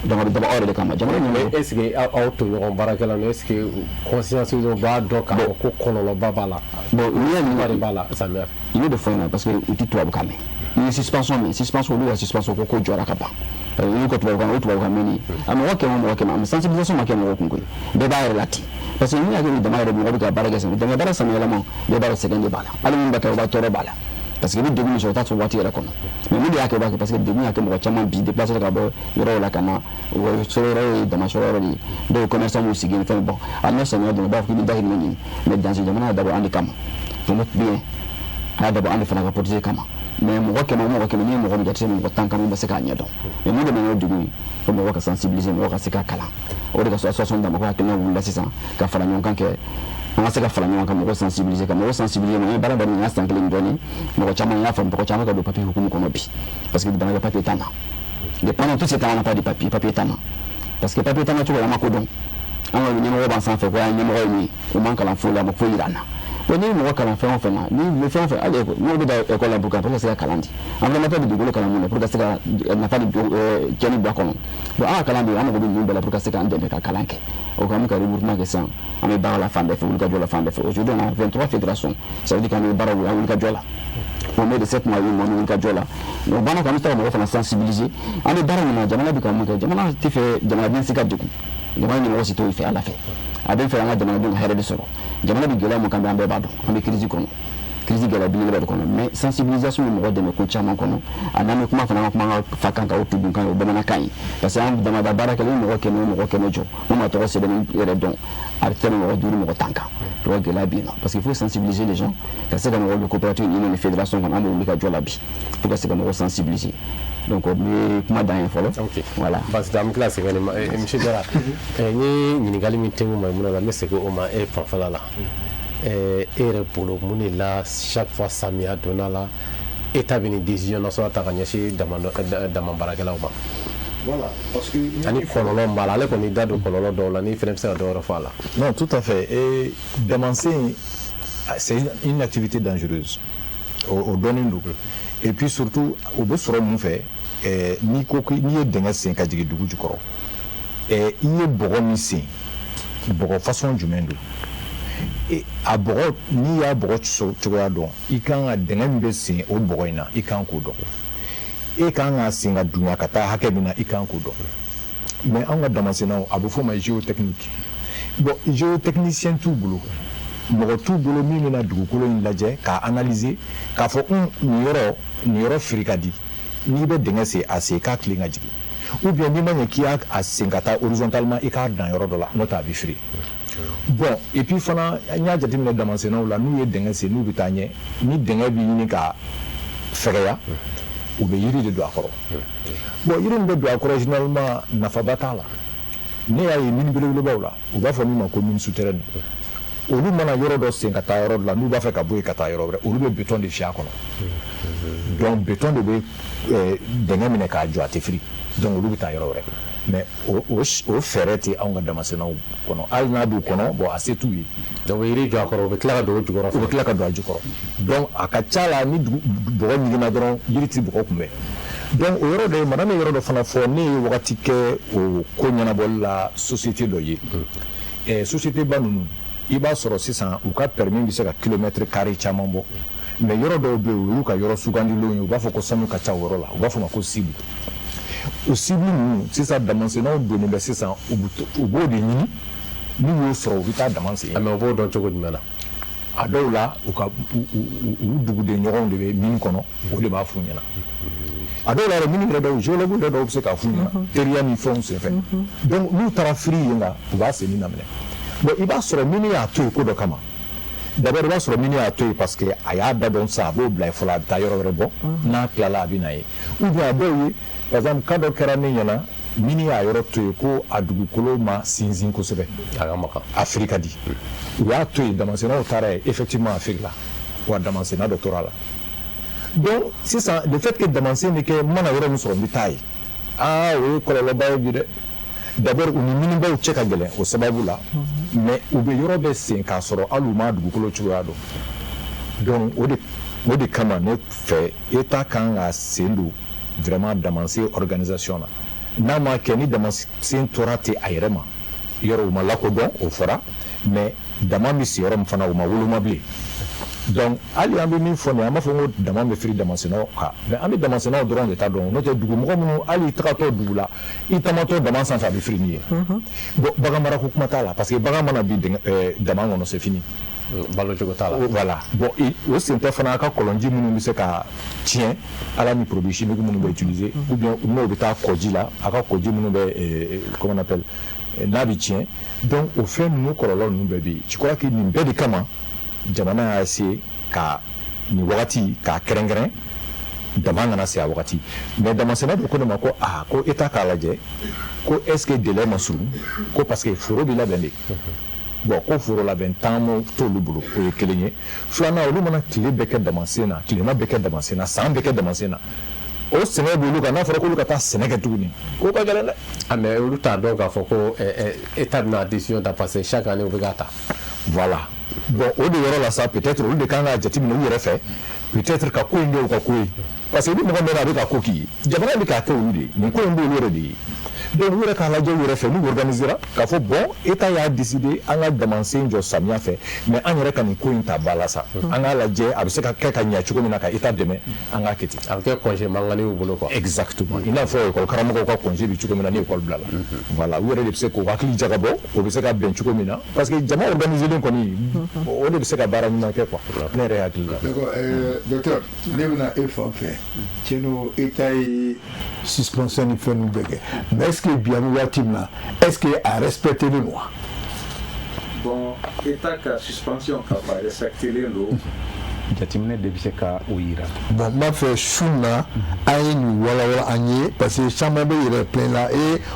donc a bɛ dabɔ aw yɛrɛ de kama jamana ɲɛmɔgɔ est ce que aw tɔɲɔgɔn baarakɛlaw est ce que conscience dɔ b'a dɔn k'a fɔ ko kɔlɔlɔba b'a la bon n'i y'a ɲininka de b'a la samiya i y'o de fɔ n ɲɛna parce que u tɛ tubabukan mɛn ni suspension mais suspension lu suspension ko jora ka ba ni ko tuba ko meni am wake mo sensibilisation ma ke mo ko be ba relati parce que ni agi dama yɛrɛ mɔgɔ bɛ ka baara kɛ san dama baara sama yɛlɛma bɛɛ b'a dɔn sɛgɛn de b'a la hali min bɛ kɛ o b'a tɔɔrɔ b'a la parce que ni degun min sɔrɔ o t'a sɔrɔ waati yɛrɛ kɔnɔ mais mun de y'a kɛ o b'a kɛ parce que degun y'a kɛ mɔgɔ caman bi déplacé ka bɔ yɔrɔw la ka na o sɔrɔ yɔrɔ ye dama sɔrɔ yɔrɔ de ye dɔw commerçant m'u sigi fɛn bɔn a n'a sɛgɛn dɔrɔn u b'a fɔ k'i bɛ dahirimɛ ɲini mais dans ce jamana y'a dabɔ an de kama donc bien a y'a dabɔ an de fana ka protéger kama mais mɔgɔ kɛmɛ ni mɔgɔ min jate mɔgɔ 10 kan min bɛ se k'a ɲɛdɔn mais mun de bɛ n'o degun ye fo mɔgɔ ka sensibiliser mɔgɔ ka se ka kalan o de ka association dama ko hakilina wulila sisan ka fara ɲɔgɔn kan kɛ an ka se ka fara ɲɔgɔn kan mɔgɔ sensibiliser ka mɔgɔ sensibiliser mais baara dɔ nin y'a san kelen dɔɔni mɔgɔ caman y'a faamu mɔgɔ caman ka don papier hukumu kɔnɔ bi parce que bana papier t'an na de pendant tout ce temps on n'a pas de papier t'an na parce que papier t'an na cogo la ma ko dɔn an ka ɲɛmɔgɔ b'an sanfɛ ko an ɲɛmɔgɔ ye min o man kalan foyi la ma foyi yira an na bon ni mɔgɔ kalan fɛn o fɛn na ni fɛn o fɛn hali n'o bɛ da école la pour que se ka kalan di an fana tɛ dugukolo kalan mun na pour que se ka nafa ni tiɲɛni bila kɔnɔ bon an ka kalan bɛ an mago bɛ ninnu bɛɛ la pour que se k'an dɛmɛ ka kalan kɛ o kan ka regroupement kɛ sisan an bɛ baara la fan bɛɛ fɛ wulikajɔ la fan bɛɛ fɛ aujourd'hui on a 23 fédérations ça veut dire qu'an bɛ baara la wulikajɔ la on est de 7 mois 8 mois ni wulikajɔ la mais o banna kan an bɛ se ka mɔgɔ fana sensibiliser an bɛ baara min na jamana bɛ ka mun kɛ jamana tɛ fɛ jamanaden se ka degun jamana ɲɛmɔgɔ si t'o fɛ ala fɛ a bɛ fɛ an ka jamanadenw hɛrɛ de sɔrɔ jamana bɛ gɛlɛya mun kan an bɛɛ b'a dɔn an bɛ crise kɔnɔ crise gɛlɛya belebeleba de kɔnɔ mais sensibilisation bɛ mɔgɔ dɛmɛ ko caman kɔnɔ a n'an bɛ kuma fana an ka kuma an ka fa kan kan o tudun kan o bamanankan ye parce que an damada baara kɛ ni mɔgɔ kɛmɛ jɔ mun ma tɔgɔ sɛbɛn yɛrɛ dɔn a bɛ tɛmɛ mɔgɔ 5 mɔgɔ 10 kan donc gɛlɛya bɛ yen nɔ parce que il faut sensibiliser les gens ka se ka mɔgɔ de coopérative ɲini ni fédération kɔnɔ an bɛ wuli ka jɔ la bi pour ka se ka mɔgɔ sensibiliser donc o bɛ kuma dan ye fɔlɔ voilà parce que an bɛ tila segin ma monsieur Jara n ye ɲininkali min tɛnku Maimuna la n bɛ segin o ma e fanfɛla la e yɛrɛ bolo mun de la chaque fois samiya donna la État bɛ nin décision nasɔrɔ ta ka ɲɛsin dama baarakɛlaw ma voilà parce que ani kɔlɔlɔ b'a la ale kɔni da don kɔlɔlɔ dɔw la ni fɛnɛ bɛ se ka dɔ wɛrɛ fɔ a la non tout à fait et damansen c'est une activité dangereuse o dɔnnen don et puis surtout o bɛ sɔrɔ mun fɛ n'i ko n'i ye dingɛ sen ka jigin dugu jukɔrɔ i ye bɔgɔ min sen bɔgɔ façon jumɛn don a bɔgɔ n'i y'a bɔgɔ cogoya dɔn i kan ka dingɛ min bɛ sen o bɔgɔ in na i kan k'o dɔn e kan ka sen ka dunya ka taa hakɛ min na i kan k'o dɔn mais anw ka damasennaw a bɛ fɔ o ma géotechnique bon géotechnicien t'u bolo mɔgɔ t'u bolo min bɛna dugukolo in lajɛ k'a analyser k'a fɔ nin yɔrɔ firi ka di n'i bɛ dingɛ sen a sen k'a tilen ka jigin ou bien n'i ma ɲɛ k'i y'a sen ka taa horizontalement i k'a dan yɔrɔ dɔ la n'o tɛ a bɛ firi bon et puis fana n y'a jateminɛ damasennaw la n'u ye dingɛ sen n'u bɛ taa ɲɛ ni dingɛ bɛ ɲini ka fɛgɛya u bɛ yiri de don a kɔrɔ bon yiri min bɛ don a kɔrɔ généralement nafaba t'a la ne y'a ye mini belebelebaw la u b'a fɔ min ma ko mini souterraine olu mana yɔrɔ dɔ sen ka taa yɔrɔ dɔ la n'u b'a fɛ ka bɔ yen ka taa yɔrɔ wɛrɛ olu bɛ béton de fiyɛ a kɔnɔ donc béton de bɛ dingɛ minɛ k'a jɔ a tɛ firi donc olu bɛ taa yɔrɔ wɛrɛ mais o fɛɛrɛ tɛ anw ka damasennaw kɔnɔ hali n'a b'u kɔnɔ bon a se t'u ye donc u bɛ yiri jɔ a kɔrɔ u bɛ tila ka don o jukɔrɔ u bɛ tila ka don a jukɔrɔ donc a ka ca la ni bɔgɔ ɲiginna dɔrɔn yiri tɛ bɔgɔ kunbɛn donc o yɔrɔ dɔ ye madame ye yɔrɔ dɔ fana fɔ ne ye wagati kɛ o ko ɲɛnabɔli la société dɔ ye société ba ninnu i b'a sɔrɔ sisan u ka permis bɛ se ka kilomètre carré caman bɔ mais yɔrɔ dɔw bɛ yen o y'u ka yɔrɔ sugandilenw ye u b'a fɔ ko sanu ka ca o yɔrɔ la u b'a fɔ o ma ko cible o cible ninnu sisan damasennaw donnen bɛ sisan u b'o de ɲini n'u y'o sɔrɔ u bɛ taa dama sen mais o b'o dɔn cogo jumɛn na a dɔw la u duguden ɲɔgɔnw de bɛ min kɔnɔ o de b'a f'u ɲɛna a dɔw la yɛrɛ minnu yɛrɛ dɔw géologue yɛrɛ dɔw bɛ se k'a f'u ɲɛna teriya ni fɛnw senfɛ donc n'u taara firi yen nka u b'a senni daminɛ bon i b'a sɔrɔ minnu y'a to yen ko dɔ kama d'abord i b'a sɔrɔ minnu y'a to yen parce que a y'a da dɔn sisan a b'o bila yen fɔlɔ a bɛ taa yɔrɔ wɛrɛ bɔ n'a tilala a bɛ na ye ou bien a dɔw ye par exemple cas dɔ kɛra ne ɲɛna minnu y'a yɔrɔ to yen ko a dugukolo ma sinsin kosɛbɛ a firi ka di u y'a to yen damasennaw taara yen effectivement a firi la wa damasenna dɔ tora la donc sisan le fait que damasen bɛ kɛ mana yɔrɔ min sɔrɔ n bɛ taa yen o ye kɔlɔlɔba ye bi dɛ d'abord u ni minibaw cɛ ka gɛlɛn o sababu la mais u bɛ yɔrɔ bɛ sen k'a sɔrɔ hali u ma dugukolo cogoya dɔn donc o de kama ne fɛ État kan ka sen don vraiment damasen organisation na n'a ma kɛ ni damasen tora ten a yɛrɛ ma yɔrɔ u ma lakodɔn o fɔra mais dama bɛ se yɔrɔ min fana u ma woloma bilen donc ali an bɛ min fɔ nin an b'a fɔ ko dama bɛ firi damasɛnɛw kan mais an bɛ damasɛnɛw dɔrɔn de ta dɔn n'o tɛ dugumɔgɔ minnu hali i tagatɔ dugu la i tamatɔ dama sanfɛ a bɛ firi ni ye bon bagan marako kuma t'a la parce que bagan mana bin dama kɔnɔ c'est fini balo cogo t'a la voilà bon o sen tɛ fana a ka kɔlɔnji minnu bɛ se ka tiɲɛ ala ni produits chimiques minnu bɛ utiliser ou bien n'o bɛ taa kɔji la a ka kɔji minnu bɛ comment on appelle n'a bɛ tiɲɛ donc o fɛn ninnu kɔlɔlɔ ninnu bɛɛ bɛ yen je crois que nin bɛɛ de kama jamana y'a essayer ka nin wagati k'a kɛrɛnkɛrɛn dama kana se a wagati mais damasɛnɛ de ko ne ma ko ko État k'a lajɛ ko est ce que délai ma surun ko parce que foro bɛ labɛn de bon ko foro labɛn taama t'olu bolo o ye kelen ye filanan olu mana tile bɛɛ kɛ damasen na tilema bɛɛ kɛ damasen na san bɛɛ kɛ damasen na o sɛnɛ b'olu kan n'a fɔra k'olu ka taa sɛnɛ kɛ tuguni ko ka gɛlɛn dɛ. mais olu t'a dɔn k'a fɔ ko État bɛna décision ta parce que chaque année u bɛ k'a ta. voilà bon o de yɔrɔ la sa peut-être olu de kan k'a jateminɛ u yɛrɛ fɛ peut-être ka ko in kɛ u ka ko ye parce que ni mɔgɔ min bɛ a bɛ ka ko k'i ye jamana bɛ k'a kɛ olu de ye nin ko in b'olu yɛrɛ de ye donc u yɛrɛ k'a lajɛ u yɛrɛ fɛ n'u organisera k'a fɔ bon État y'a décider an ka damasen jɔ samiya fɛ mais an yɛrɛ ka nin ko in ta ba la sa an k'a lajɛ a bɛ se ka kɛ ka ɲɛ cogo min na ka État dɛmɛ an k'a kɛ ten. a bɛ kɛ congé mankanni y'u bolo quoi. exactement i n'a fɔ école karamɔgɔw ka congé bɛ cogo min na ni école bila la voilà u yɛrɛ de bɛ se k'u hakili jagabɔ o bɛ se ka bɛn cogo min na parce que jama organiselen kɔni o de bɛ se ka baara ɲuman kɛ quoi ne yɛrɛ hakili la. d'accord docteur ne bɛna e fan fɛ tiɲɛ État ye suspension ni fɛn ninnu bɛɛ kɛ mais est ce que bi an bɛ waati min na est ce que a respecté len wa. bon État ka suspension ka ba respecté len don jateminɛ de bɛ se ka o yira. bon n b'a fɛ su na an ye nin walawala an ye parce que caman bɛ yɛrɛ plein la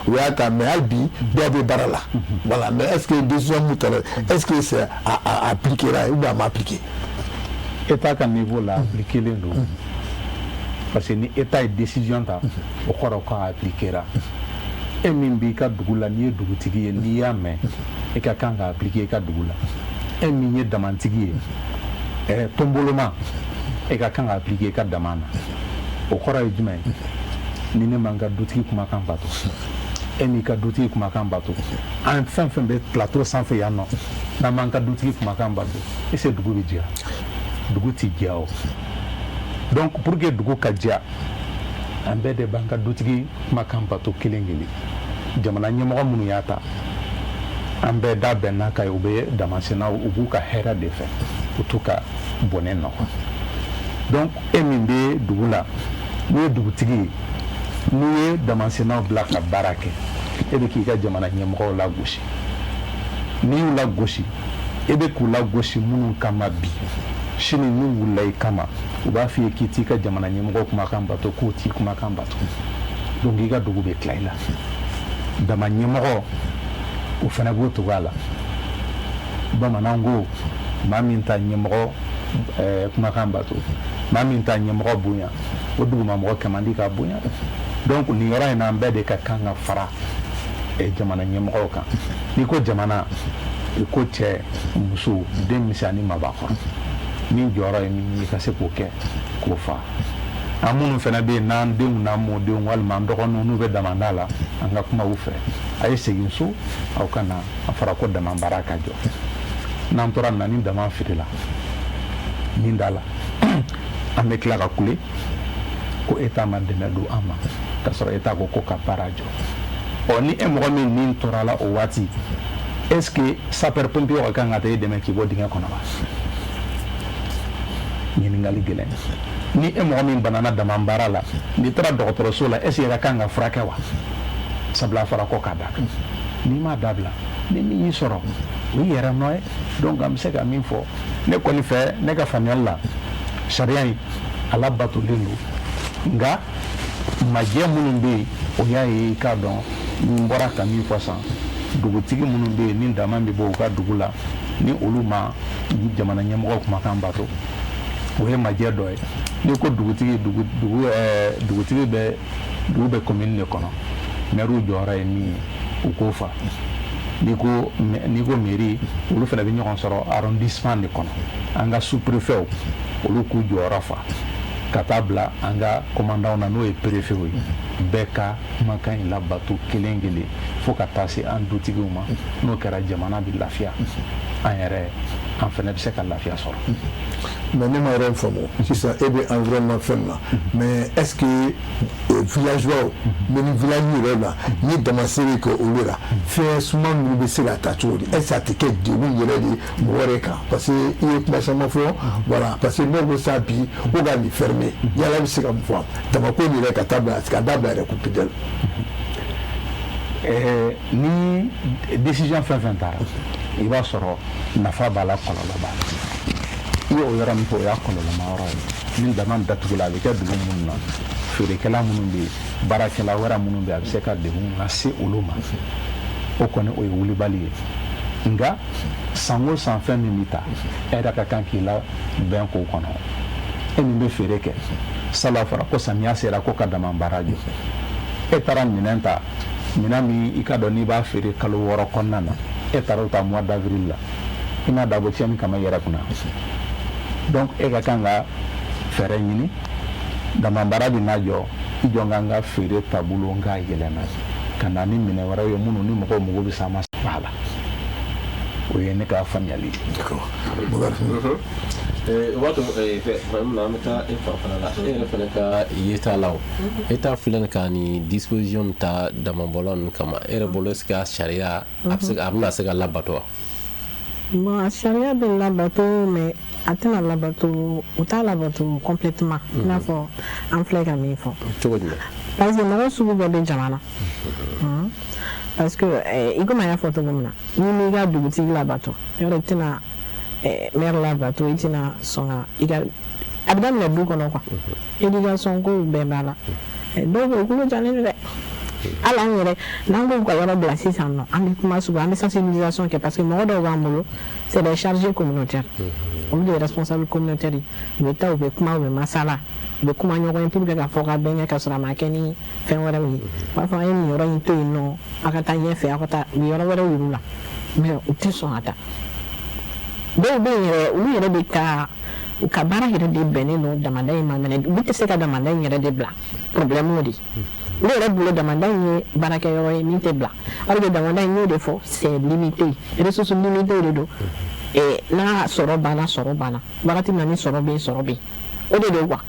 o y'a ta mais hali bi dɔw bɛ baara la voilà mais est ce que décision min taara est ce que c'est a appliquera ou bien a ma appliqué. État ka niveau la appliqué len don parce que ni État ye décision ta o kɔrɔ k'a appliquera e min b'i ka dugu la n'i ye dugutigi ye n'i y'a mɛn i ka kan ka appliquer i ka dugu la e min ye damatigi ye tɔnboloma e ka kan ka appliquer i ka dama na o kɔrɔ ye jumɛn ye ni ne man ka dutigi kumakan bato e m'i ka dutigi kumakan bato an fɛn fɛn bɛ plateau sanfɛ yan nɔ n'an m'an ka dutigi kumakan bato est ce que dugu bɛ diya dugu tɛ diya o donc pour que dugu ka diya an bɛɛ de b'an ka dutigi kumakan bato kelen kelen jamana ɲɛmɔgɔ minnu y'a ta an bɛɛ da bɛnna ka ye u bɛ damasɛnɛw u b'u ka hɛrɛ de fɛ u t'u ka bɔnɛ nɔgɔ donc e min bɛ dugu la n'u ye dugutigi ye n'u ye damasɛnɛw bila ka baara kɛ e bɛ k'i ka jamana ɲɛmɔgɔw lagosi n'i y'u lagosi e bɛ k'u lagosi minnu kama bi sini n'u wulila i kama u b'a f'i ye k'i t'i ka jamana ɲɛmɔgɔ kumakan bato k'u t'i kumakan bato donc i ka dugu bɛ tila i la dama ɲɛmɔgɔ o fana b'o cogoya la bamananw ko maa min t'a ɲɛmɔgɔ kumakan bato maa min t'a ɲɛmɔgɔ bonya o dugumamɔgɔ kɛ man di k'a bonya donc nin yɔrɔ in na an bɛɛ de ka kan ka fara jamana ɲɛmɔgɔw kan n'i ko jamana i ko cɛ muso den misɛnnin ma b'a kɔrɔ min jɔyɔrɔ ye min ye ka se k'o kɛ k'o fa an minnu fana bɛ yen n'an denw n'an mɔdenw walima an dɔgɔninw n'u bɛ damanda la an ka kuma u fɛ a ye segin so aw ka na a fɔra ko dama baara ka jɔ n'an tora na ni dama firila min da la an bɛ tila ka kule ko État ma dɛmɛ don an ma k'a sɔrɔ État ko ka baara jɔ ni e mɔgɔ min nin tora la o waati est ce que sapeur pompier ka kan ka taa e dɛmɛ k'i bɔ dingɛ kɔnɔ wa ɲininkali gɛlɛn ni e mɔgɔ min banana dama baara la n'i taara dɔgɔtɔrɔso la est ce que i ka kan ka furakɛ wa sabula a fɔra ko k'a dabila n'i m'a dabila ni min y'i sɔrɔ o y'i yɛrɛ nɔ ye donc an bɛ se ka min fɔ ne kɔni fɛ ne ka faamuyali la sariya in a labatolen don nka majɛ minnu bɛ yen o y'a ye i k'a dɔn n bɔra ka min fɔ sisan dugutigi minnu bɛ yen ni dama bɛ bɔ u ka dugu la ni olu ma jamana ɲɛmɔgɔ kumakan bato o ye majɛ dɔ ye n'i ko dugutigi bɛ commune de kɔnɔ maire jɔyɔrɔ ye min ye u k'o fa n'i ko mairie olu fana bɛ ɲɔgɔn sɔrɔ arrondissement de kɔnɔ an ka sous-préfet olu k'u jɔyɔrɔ fa ka taa bila an ka commandant na n'o ye préfet ye bɛɛ ka kumakan in labato kelen kelen fo ka taa se an dutigiw ma n'o kɛra jamana bɛ lafiya an yɛrɛ an fana bɛ se ka lafiya sɔrɔ. mais ne ma yɛrɛ faamu sisan e bɛ environnement fɛn na mais est ce que villageois bɛ ni village yɛrɛ la ni damasiri kɛ olu la fɛn suma ninnu bɛ se ka ta cogo di est ce que a tɛ kɛ degun yɛrɛ de mɔgɔ wɛrɛ kan parce que i ye kuma caman fɔ voilà parce que n'o bɛ sa bi ko ka nin fermer yala bɛ se ka mun fɔ damako nin yɛrɛ ka taa bila ka dabila yɛrɛ ko peut-être. ni décision fɛn fɛn taara i b'a sɔrɔ nafa b'a la kɔlɔlɔ b'a la i y'o yɔrɔ min fɔ o y'a kɔlɔlɔma yɔrɔ ye ni dama datugula a bɛ kɛ dugu minnu na feerekɛla minnu bɛ yen baarakɛla wɛrɛ minnu bɛ yen a bɛ se ka degun lase olu ma o kɔni o ye wulibali ye nka san o san fɛn min bɛ ta e yɛrɛ ka kan k'i la bɛn k'o kɔnɔ e min bɛ feere kɛ sala fɔra ko samiya sera ko ka dama baara jɔ e taara minɛn ta minɛn min i ka dɔn n'i b'a feere kalo 6 kɔnɔna na e taara o ta mois d'avril la i n'a dabɔ tiɲɛni kama i yɛrɛ kunna donc e ka kan ka fɛɛrɛ ɲini dama baara bɛ n'a jɔ i jɔ kan ka feere taabolo k'a yɛlɛma ka na ni minɛn wɛrɛw ye minnu ni mɔgɔw mago bɛ s'a ma b'a la o ye ne ka faamuyali ye. wato vraiment an bɛ taa e fan fana la e yɛrɛ fana ka yeta la o e t'a filɛ nin ka ni disposition ta damabɔla ninnu kama e yɛrɛ bolo est-ce que a sariya a bɛna se ka labato wa. bon a sariya bɛ labato mais a tɛna labato u t'a labato complètement i n'a fɔ an filɛ ka min fɔ. cogo jumɛn. parce que mɔgɔ sugu bɛɛ bɛ jamana parce que i komi an y'a fɔ cogo min na n'i m'i ka dugutigi labato yɔrɔ i tɛna maire labato i tɛna sɔn ka i ka a bɛ daminɛ du kɔnɔ quoi éducation ko bɛɛ b'a la dɔw bɛ yen u k'u jalen don dɛ hali an yɛrɛ n'an ko ka yɔrɔ bila sisan nɔ an bɛ kuma sugu an bɛ sensibilisation kɛ parce que mɔgɔ dɔw b'an bolo c'est des chargés communautaires olu de ye responsable communautaire ye u bɛ taa u bɛ kuma u bɛ masala u bɛ kuma ɲɔgɔn ye pour que ka fɔ ka bɛn kɛ ka sɔrɔ a ma kɛ ni fɛn wɛrɛw ye u b'a fɔ an ye nin yɔrɔ in to yen nɔ a ka taa ɲɛfɛ a ka taa u bɛ yɔrɔ wɛrɛw yir'u la mais u tɛ sɔn ka taa dɔw bɛ yen yɛrɛ olu yɛrɛ bɛ taa u ka baara yɛrɛ de bɛnnen don damada in ma mɛnɛ olu tɛ se ka damada in yɛrɛ de bila problème o de olu yɛrɛ bolo damada in ye baarakɛyɔrɔ ye min tɛ bila alors que damada in y'o de fɔ c'est limité ressources limitées de don n'a sɔrɔ banna wagati min na ni sɔrɔ bɛ yen sɔrɔ bɛ yen o de don quoi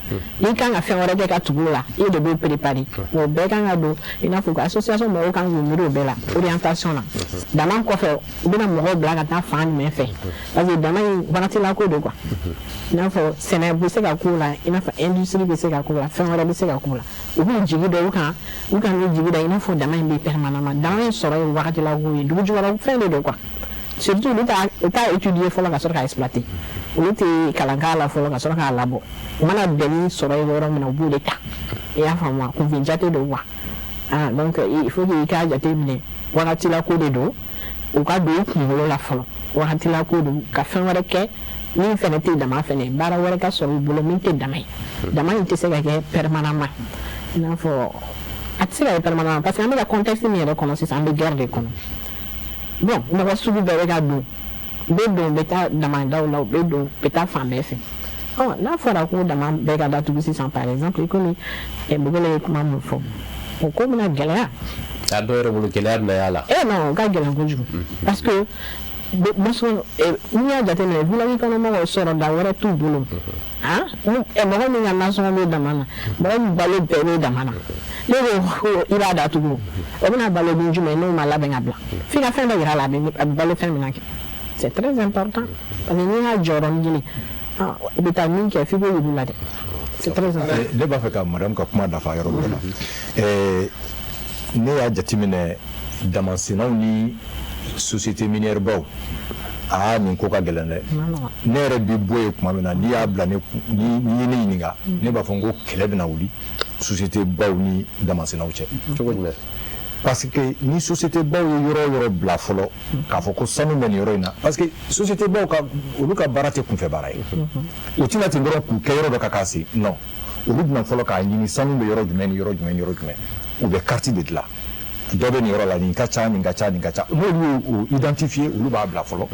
n'i kan ka fɛn wɛrɛ kɛ ka tugu o la i de b'o préparer o bɛɛ kan ka don i n'a fɔ ko association mɔgɔw kan k'u miiri o bɛɛ la orientation na dama kɔfɛ u bɛna mɔgɔw bila ka taa fan jumɛn fɛ parce que dama in wagati la ko don quoi i n'a fɔ sɛnɛ bɛ se ka k'o la i n'a fɔ industrie bɛ se ka k'o la fɛn wɛrɛ bɛ se ka k'o la u b'u jigi da u kan n'u jigi da i n'a fɔ dama in bɛ permanemment dama in sɔrɔ ye wagati la ko ye dugu jukɔrɔ fɛn de don quoi surtout olu t'a étudier fɔlɔ ka sɔrɔ ka exploiter olu tɛ kalan k'a la fɔlɔ ka sɔrɔ k'a labɔ u mana bɛn ni sɔrɔ ye yɔrɔ min na u b'o de ta i y'a faamu wa kunfin jate don wa donc il faut que i k'a jate minɛ wagati la ko de don u ka don i kunkolo la fɔlɔ wagati la ko don ka fɛn wɛrɛ kɛ min fɛnɛ tɛ dama fɛnɛ baara wɛrɛ ka sɔrɔ i bolo min tɛ dama ye dama in tɛ se ka kɛ permanemment i n'a fɔ a tɛ se ka kɛ permanemment parce que an bɛ ka contexte min yɛrɛ kɔnɔ sisan an bɛ guerre de kɔnɔ bon mɔgɔ sugu bɛɛ bɛ ka don u bɛ don u bɛ taa damadaw la u bɛ don u bɛ taa fan bɛɛ fɛ n'a fɔra ko dama bɛɛ ka datugu sisan par exemple i komi Bugele ye kuma min fɔ o ko bɛna gɛlɛya a dɔw yɛrɛ bolo gɛlɛya bɛna y'a la non o ka gɛlɛn kojugu parce que n'i y'a jateminɛ village kɔnɔ mɔgɔw sɔrɔ da wɛrɛ t'u bolo mɔgɔ min ka nasɔngɔ bɛ dama na mɔgɔ min balo bɛɛ bɛ dama na ne ko i b'a datugu o bɛna balo don jumɛn n'o ma labɛn ka bila f'i ka fɛn dɔ yira a la a bɛ balo fɛn min na kɛ c'est très important parce que n'i y'a jɔyɔrɔ ɲini i bɛ taa min kɛ f'i k'o yir'u la dɛ c'est très important. ne b'a fɛ ka madame ka kuma dafa yɔrɔ dɔ la ne y'a jateminɛ damasennaw ni société minière baw nin ko ka gɛlɛn dɛ ne yɛrɛ bi bɔ yen tuma min na n'i y'a bila ni ye ne ɲininka ne b'a fɔ n ko kɛlɛ bɛna wuli société baw ni damasennaw cɛ cogo jumɛn parce que ni société baw ye yɔrɔ o yɔrɔ bila fɔlɔ k'a fɔ ko sanu bɛ nin yɔrɔ in na parce que société baw olu ka baara tɛ kunfɛ baara ye o tɛna ten dɔrɔn k'u kɛ yɔrɔ dɔ ka k'a se non olu bɛna fɔlɔ k'a ɲini sanu bɛ yɔrɔ jumɛn ni yɔrɔ jumɛn ni yɔrɔ jumɛn u bɛ carte de dilan dɔ bɛ nin yɔrɔ la nin ka ca nin ka ca nin ka ca n'olu y'o identifier olu b'a bila fɔlɔ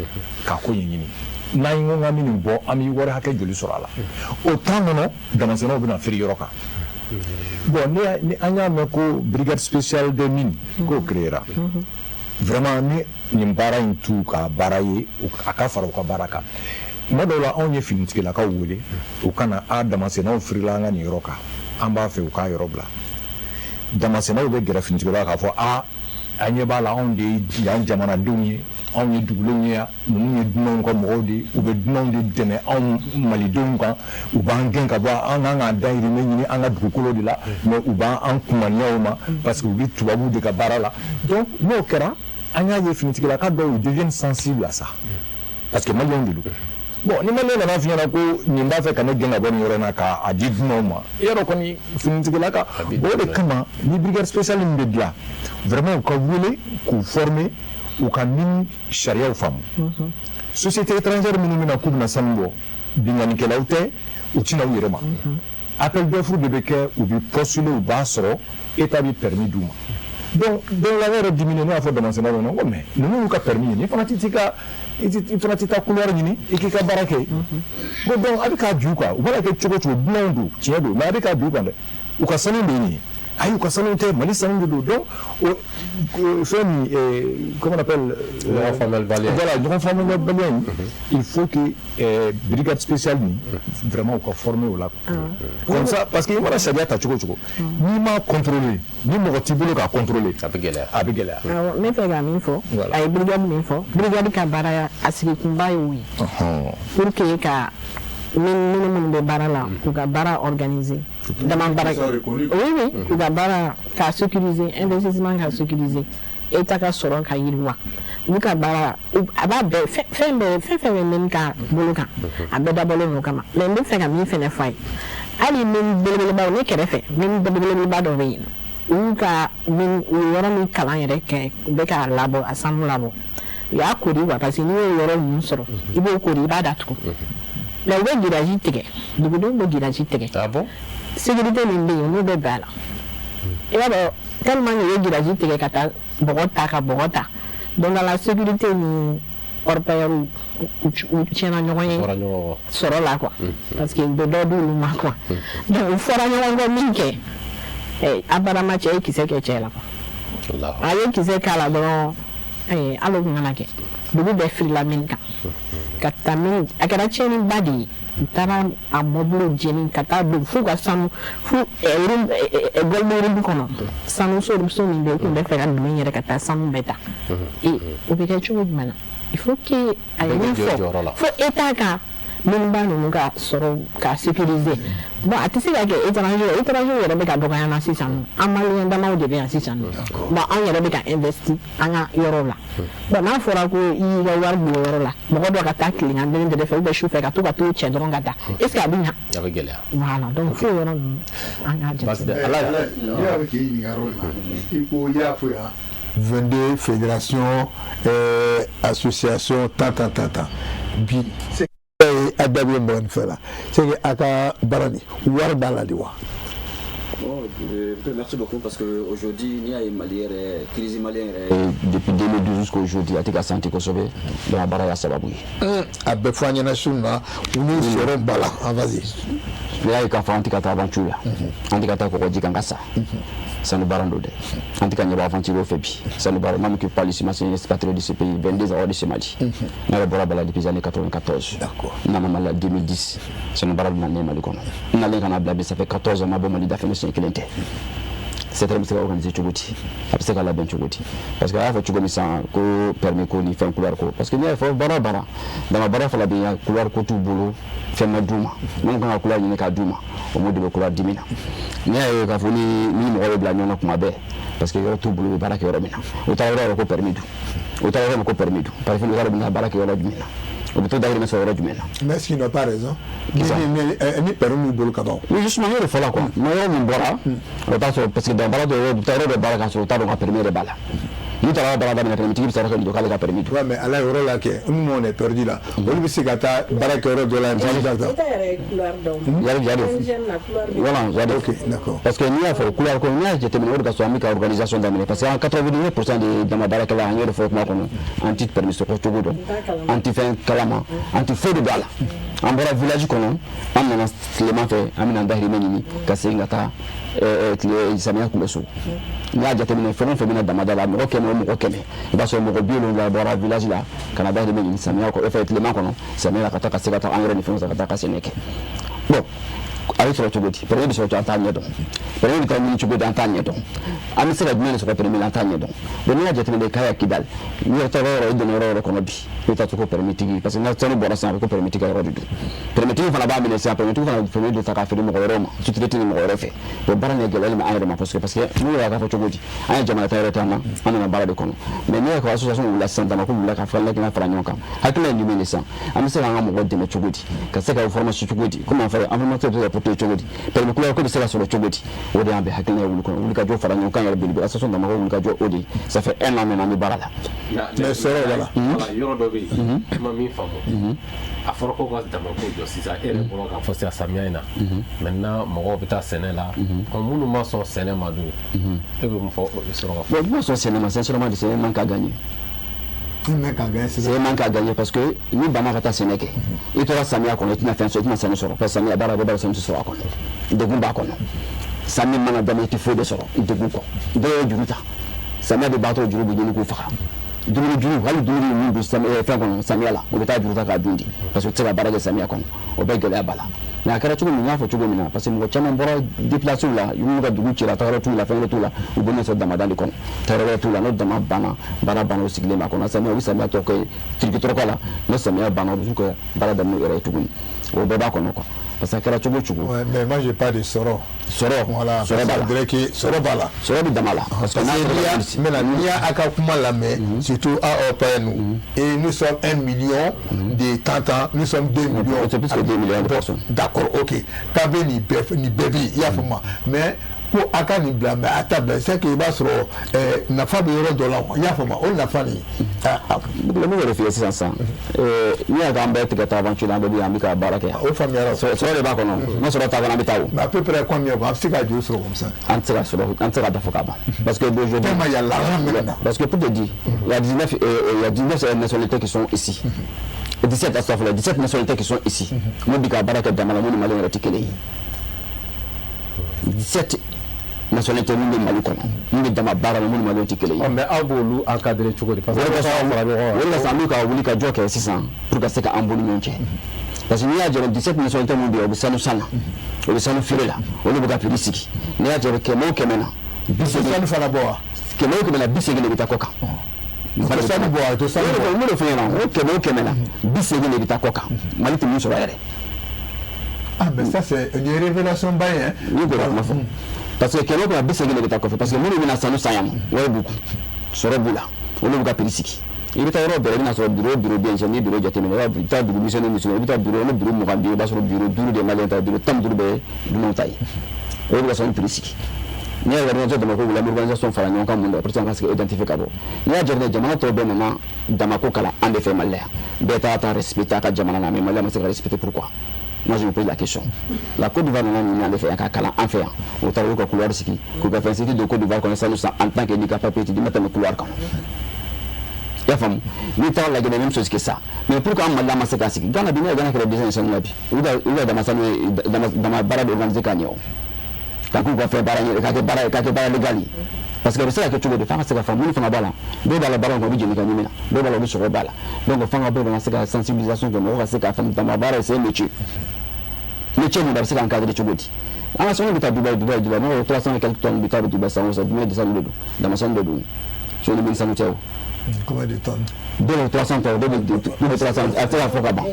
k'a ko ɲɛɲini n'an ye ko an bɛ nin bɔ an bɛ wari hakɛ joli sɔrɔ a la o temps kɔnɔ damasennaw bɛna feere yɔrɔ kan bon ni an y'a mɛn ko brigade spéciale des mines k'o créera vraiment ni nin baara in t'u ka baara ye a ka fara u ka baara kan tuma dɔw la anw ye finitigilakaw wele u kana a damasɛnɛw firila an ka nin yɔrɔ kan an b'a fɛ u k'a yɔrɔ bila damasɛnɛw bɛ gɛrɛ finitigila k'a fɔ an ɲɛ b'a la anw de ye yan jamanadenw ye anw ye dugulenw ye yan ninnu ye dunanw ka mɔgɔw de u bɛ dunanw de dɛmɛ anw malidenw kan u b'an gɛn ka bɔ an kan k'an dahirimɛ ɲini an ka dugukolo de la mais u b'an kumaniya o ma parce que u bɛ tubabuw de ka baara la donc n'o kɛra an y'a ye finitigilaka dɔw deviennent sensibles à ça parce que maliyɛnw de don bon ni maliyɛn nana f'i ɲɛna ko nin b'a fɛ ka ne gɛn ka bɔ nin yɔrɔ in na k'a di dunanw ma i y'a dɔn kɔni finitigilaka o de kama ni brigade spéciale min bɛ dilan vraiment u ka wele k'u former u ka min sariyaw faamu société étrangère minnu bɛna k'u bɛna sanu bɔ bingannikɛlaw tɛ u tɛna u yɛrɛ ma appel d'offre de bɛ kɛ u bɛ postuler u b'a sɔrɔ état bɛ permis d'u ma donc la yɛrɛ dimine ne y'a fɔ damasɛnɛ dɔ ko mais ninnu y'u ka permis ɲini i fana tɛ taa couloir ɲini i k'i ka baara kɛ bon donc a bɛ k'a ju quoi u mana kɛ cogo cogo dunanw don tiɲɛ don mais a bɛ k'a ju kan dɛ u ka sanu de ye nin ye ayi u ka sanu tɛ mali sanu de don donc fɛn min comment on appelle voilà ɲɔgɔn faamuyabaliya in il faut que brigade spéciale nin vraiment u ka former o la comme ça parce que i mana sariya ta cogo cogo n'i m'a contrôler ni mɔgɔ t'i bolo k'a contrôler a bɛ gɛlɛya awɔ ne fɛ ka min fɔ a ye brigade min fɔ brigade ka baara a sigi kunba ye o ye pour que ka minnu bɛ baara la u ka baara organiser dama baara oui u ka baara ka sécuriser investissement ka sécuriser état ka sɔrɔ ka yiriwa u ka baara a b'a bɛɛ fɛn bɛ min ka bolo kan a bɛɛ dabɔlen n'o kama mais n bɛ fɛ ka min fɛnɛ f'a ye hali min belebelebaw ne kɛrɛfɛ min belebeleba dɔ bɛ yen u y'u ka yɔrɔ min kalan yɛrɛ kɛ u bɛ k'a labɔ a sanu labɔ u y'a kori quoi parce que n'i y'o yɔrɔ ninnu sɔrɔ i b'o kori i b'a datugu mais u bɛ girage tigɛ dugudenw bɛ girage tigɛ sécurité min bɛ yen n'u bɛ bɛn a la i b'a dɔn tellement que u ye girage tigɛ ka taa bɔgɔ ta ka bɔgɔ ta donc la sécurité ni orpailleurs u tiɲɛna ɲɔgɔn ye sɔrɔ la quoi parce que u bɛ dɔ d'olu ma quoi donc u fɔra ɲɔgɔn kɔ min kɛ abarama cɛ ye kisɛ kɛ cɛ la quoi a ye kisɛ k'a la dɔrɔn hali o kun kana kɛ dugu bɛɛ firila min kan ka taa min a kɛra tiɲɛniba de ye u taara a mɔbili jeni ka taa don f'u ka sanu f'u gɔlibugu kɔnɔ sanuso min bɛ yen u tun bɛ fɛ ka don yɛrɛ ka taa sanu bɛɛ ta o bɛ kɛ cogo jumɛn na il faut que a ye min fɔ fo état ka minba ninnu ka sɔrɔ ka sécuriser bon a tɛ se ka kɛ étranger yɛrɛ bɛ ka dɔgɔya na sisan an maliyɛn damaw de bɛ yan sisan bon an yɛrɛ bɛ ka investi an ka yɔrɔ la bon n'a fɔra ko i y'i ka wari bila o yɔrɔ la mɔgɔ dɔ ka taa tilegan kelen de fɛ ou bien su fɛ ka to ka t'o cɛ dɔrɔn ka taa est ce que a bɛ ɲa a bɛ gɛlɛya voilà donc fo yɔrɔ ninnu an k'a jate ne y'a bɛ k'i ɲininka yɔrɔ la i ko i y'a fɔ yan 22 fédération association tant bi a dabɛn mɔgɔ fɛ la c'est que a ka baara ni wari b'a la de wa. Merci beaucoup parce qu'aujourd'hui, il y a une crise malienne depuis 2012 jusqu'à aujourd'hui, il y a un senti kosɛbɛ dans la barre à sababu. A bɛ fɔ an ɲɛna su na u n'u sɔrɔ bala en vas-y. Ne y'a ye k'a fɔ an tɛ ka taa aventure la, an tɛ ka taa kɔgɔji kan ka sa. Sanu baara dɔ dɛ, an tɛ ka ɲɛbɔ aventure o fɛ bi. Sanu baara, moi qui parle ici, c'est une expatrié de ce pays, 22 ans de ce Mali. Ne yɛrɛ bɔra Bala depuis les années 94. D'accord. N nana Mali la 2010. Sanu baara bɛ na ne Mali kɔnɔ. N nalen ka na bila bi ça fait 14 ans ma bɔ Mali dafɛ ne siɲɛ kelen tɛ. C'est très bien organisé cogo di a bɛ se ka labɛn cogo di parce que a y'a fɔ cogo min sisan ko permis ko ni fɛn couleur ko parce que n'i y'a fɔ baara o baara dama baara fana bɛ yan couleur ko t'u bolo fɛn ma d'u ma minnu kan ka couleur ɲini k'a d'u ma o m'o de bɛ couleur dimi na n'i y'a ye k'a fɔ ni mɔgɔ bɛ bila ɲɔgɔn na kuma bɛɛ parce que yɔrɔ t'u bolo u bɛ baara kɛ yɔrɔ min na o taara yɔrɔ ko permis d'u o taara yɔrɔ ko permis d'u parce que yɔrɔ bɛ na baara kɛ yɔrɔ jumɛn na o bɛ to dahirimɛ sɔrɔ yɔrɔ jumɛn na. mais est-ce qu'il n'a pas raison. ni permis b'u bolo ka ban. oui justement n y'o de fɔ la quoi mais yɔrɔ min bɔra o t'a sɔrɔ parce que dans baara dɔ yɔrɔ bɛ baara k'a sɔrɔ o t'a dɔn ka permis de b'a la n'u taara baara daminɛ permis tigi bɛ sɔrɔ ka nin jɔ k'ale ka permis don. ouais mais ala yɔrɔ la kɛ nous on est perdu là olu bɛ se ka taa baara kɛ yɔrɔ dɔ la voilà ok d'accord parce que n'i y'a fɔ couleur ko n'i y'a jateminɛ o de ka sɔrɔ an bɛ ka organisation daminɛ parce que en 89% de dama baarakɛla an y'o de fɔ kuma kɔnɔ an ti permis sɔrɔ cogo dɔn an ti fɛn kalama an ti foyi de don a la an bɔra village kɔnɔ an nana tilema fɛ an bɛna dahirimɛ ɲini ka segin ka taa tile samiya kun bɛ so n'i y'a jateminɛ fɛn o fɛn bɛna damada la mɔgɔ kɛmɛ o mɔgɔ kɛmɛ i b'a sɔrɔ mɔgɔ 70 bɔra village la ka na dahirimɛ ɲini samiya kɔnɔ tilema kɔnɔ samiya la ka taa ka se ka taa engrais ni fɛnw san ka taa ka sɛnɛ kɛ bon a bɛ sɔrɔ cogo di permis bɛ sɔrɔ cogo an t'a ɲɛdɔn permis bɛ taa ɲini cogo di an t'a ɲɛdɔn an bɛ se ka jumɛn de sɔrɔ permis la an t'a ɲɛdɔn bon n'i y'a jateminɛ Kaya Kidal n'i yɛrɛ taara yɔrɔ i donna yɔrɔ kɔnɔ bi i bɛ taa to ko permis tigi parce que n'a sanu bɔra sisan a bɛ ko permis tigi yɔrɔ de don permis tigi fana b'a minɛ sisan permis tigi fana permis de ta k'a feere mɔgɔ wɛrɛw ma sous-traité ni mɔgɔ wɛrɛ fɛ bon baara nin gɛlɛyalen bɛ an yɛrɛ ma parce que n'u yɛrɛ k'a fɔ cogo di an ye jamana ta yɛrɛ t'an na an nana baara de kɔnɔ mais n'i yɛrɛ ka association wulila sisan Damako wulila ka fara lakina fara ɲɔgɔn kan hakili ye jumɛn de sisan an bɛ se k'an ka mɔgɔw dɛmɛ cogo di ka se ka formation cogo di comme an fɛ informateur bɛ se ka porter cogo di permis couleur ko bɛ se ka sɔrɔ cogo di o de y'an bɛ hakilina ye wuli kɔnɔ wuli ka jɔ fara ɲɔgɔn kan yɛrɛ belebele association Damako wuli ka jɔ o de ça fait 1 an maintenant an bɛ baara la mais sɔrɔ wala yɔrɔ dɔ bɛ yen i ma min faamu a fɔra ko ka Damako jɔ sisan e yɛrɛ bɔra k'a fɔ sisan samiya in na maintenant mɔgɔw bɛ taa sɛnɛ la minnu ma sɔn sɛnɛ ma dun e bɛ mun fɔ sɔrɔ ka fɔ bon minnu ma sɔn sɛnɛ ma sincèrement c'est un manque à gagner c'est un manque à gagner parce que ni bana ka taa sɛnɛ kɛ i tora samiya kɔnɔ i tɛna fɛn sɔrɔ i tɛna sɛnɛ sɔrɔ parce que samiya baara bɛ sɛnɛ sɔrɔ a kɔnɔ degun b'a kɔnɔ samiya mana daminɛ i tɛ foyi de sɔrɔ degun kɔ dɔw ye juru ta samiya de b'a to juru bɛ ɲini k'u faga juru hali dumuni min don fɛn kɔnɔ samiya la o bɛ taa juru ta k'a dun di parce que u tɛ se ka baara kɛ samiya kɔnɔ o bɛɛ gɛlɛya b'a la mais a kɛra cogo min n y'a fɔ cogo min na parce que mɔgɔ caman bɔra déplacé la minnu ka dugu cira taayɔrɔ t'u la fɛn wɛrɛ t'u la u bɛ ɲɛ sɔrɔ damada de kɔnɔ taayɔrɔ wɛrɛ t'u la n'o dama banna baara banna o sigilen b'a kɔnɔ samiya u bɛ samiya tɔ kɛ tirikitɔrɔkɔ la n'o samiya banna u bɛ s'u ka baara daminɛ u yɛrɛ ye tuguni o bɛɛ b'a kɔnɔ quoi parce que a kɛra cogo cogo. mais moi je parle de sɔrɔ. voilà sɔrɔ b'a la sɔrɔ b'a la. sɔrɔ bɛ dama la. parce que n'i y'a ka kuma lamɛn surtout AOP nous et nous sommes 1 million de tantans nous sommes 2 millions. c'est plus que 2 millions de personnes. d'accord ok k'a bɛ nin bɛɛ bi i y'a fɔ ma mais ko a ka nin bila mais a ta bila c'est que i b'a sɔrɔ nafa bɛ yɔrɔ dɔ la i y'a fɔ ma o nafa nin. min yɛrɛ f'i ye sisan n'i y'a k'an bɛɛ tigɛ taa aventure la an bɛɛ bɛ yan an bɛ ka baara kɛ. o faamuyara. sɔrɔ de b'a kɔnɔ n'a sɔrɔ t'a kɔnɔ an bɛ taa o. mais à peu près combien quoi a bɛ se ka joli sɔrɔ comme ça. an tɛ se ka sɔrɔ an tɛ se ka dafa ka ban. parce que aujourd'hui. tellement il y a l'argent maintenant. parce que pour te dire il y a 19 nationalités qui sont ici. 17 astafurlah 17 nationalités qui sont ici. mun bi ka baara kɛ dama la mun ni Mali yɛrɛ tɛ kelen ye. 17 nationalité min bɛ Mali kɔnɔ min bɛ dama baara la mun ni Mali tɛ kelen ye. mais aw b'olu encadrer cogo di. parce que o de la sa an bɛ ka wuli ka jɔ kɛ sisan pour ka se ka an bolo ɲɔgɔn cɛ parce que n'i y'a jɛ 17 nationalité min bɛ yen o bɛ sanu san na o bɛ sanu feere la olu bɛ ka prix sigi n'i y'a jɛ kɛmɛ o kɛmɛ na. sanu fana bɔ wa. kɛmɛ o kɛmɛ na 80 de bɛ taa kɔ kan. sanu bɔ wa to sanu bɔ. n b'o de fɔ ɲɛna o kɛmɛ o kɛmɛ na 80 de bɛ taa kɔ kan Mali tɛ min sɔrɔ yɛrɛ. ah mais ça c'est une révélation ba ye. ni ko kuma fɔ parce que kɛmɛ o kɛmɛ 80 de bɛ taa kɔfɛ parce que minnu bɛna sanu san yan nɔ wari b'u kun sɔrɔ b'u la olu bɛ ka prix sigi i bɛ taa yɔrɔ bɛɛ i bɛna sɔrɔ bureau bɛ yen ni bureau jateminɛ i bɛ taa dugu misɛnnin misɛnnin i bɛ taa bureau ni bureau 20 bɛ yen i b'a sɔrɔ bureau 5 de Maliyɛn ta bureau 15 bɛ dunanw ta ye o de bɛ ka sɔrɔ prix sigi n'i y'a organisation Damako wuli an bɛ organisation fara ɲɔgɔn kan mun de pour que an ka se ka identifier ka bɔ n'i y'a jateminɛ jamana tɔw bɛɛ nana Damako kalan an de fɛ Mali la yan bɛɛ taara respecter a ka jamana na mais Mali ma se ka respecter pourquoi. Moi je me pose la question. La Côte d'Ivoire n'a pas de faire un kalan en fait. Au travail qu'on couloir ski, qu'on va faire de Côte d'Ivoire qu'on s'annonce en tant qu'handicapé, tu dis maintenant le couloir quand. Ya femme, nous parlons la même chose que ça. Mais pourquoi on m'a la massacre ski? Gana bien Gana qui a besoin de son labi. Ou dans ma barre organisée canyon. Quand on va faire barre, quand barre légali. Parce que c'est la question de faire c'est la femme nous fait la balle. Deux dans la barre on va dire canyon. Deux dans le sur la balle. Donc on fait un peu de la sensibilisation de moi, c'est qu'à faire dans ma barre c'est métier. Métier nous doit se encadrer de Djibouti. À la seconde Dubaï, non 300 et quelques tonnes de Dubaï, Dubaï, ça on s'est mis de ça dans ma salle de dos. Sur le 1500 euros. Combien de tonnes? 300 tonnes, 300 à la fois là-bas.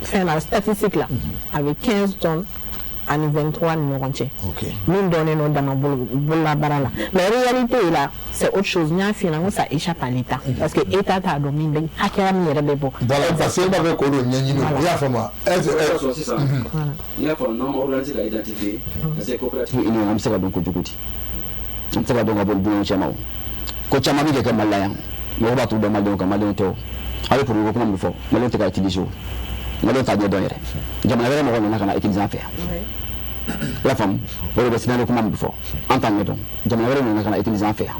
Faire la statistique là, avec 15 tonnes. Ani 23 ni ɲɔgɔn cɛ. Min dɔnnen don dama bolola baara la. Mais réalité là, c'est autre chose. N y'a f'i ɲɛna ko ça échappe à l'État. Parce que État t'a dɔn min bɛ hakɛya min yɛrɛ bɛ bɔ. Voilà, parce que b'a fɛ k'o de ɲɛɲini. I y'a faamu wa? Sisan, i y'a fɔ n'an ma organiser ka identifier, parce que coopérative union an bɛ se ka dɔn kojugu di. An bɛ se ka dɔn ka bɔ bulon cɛman o. Ko caman bɛ kɛ Mali la yan. Mɔgɔ b'a t'u dɔn Malidenw kan Malidenw tɛ o. A bɛ pour kuma min fɔ, Malidenw tɛ ka utiliser o. Malidenw t'a ɲɛ dɔn yɛrɛ. Jamana wɛrɛ mɔgɔ nana ka na utiliser an fɛ yan. La femme, on va se dire comment il faut. En tant que jamana wɛrɛ nana ka na utiliser an fɛ yan.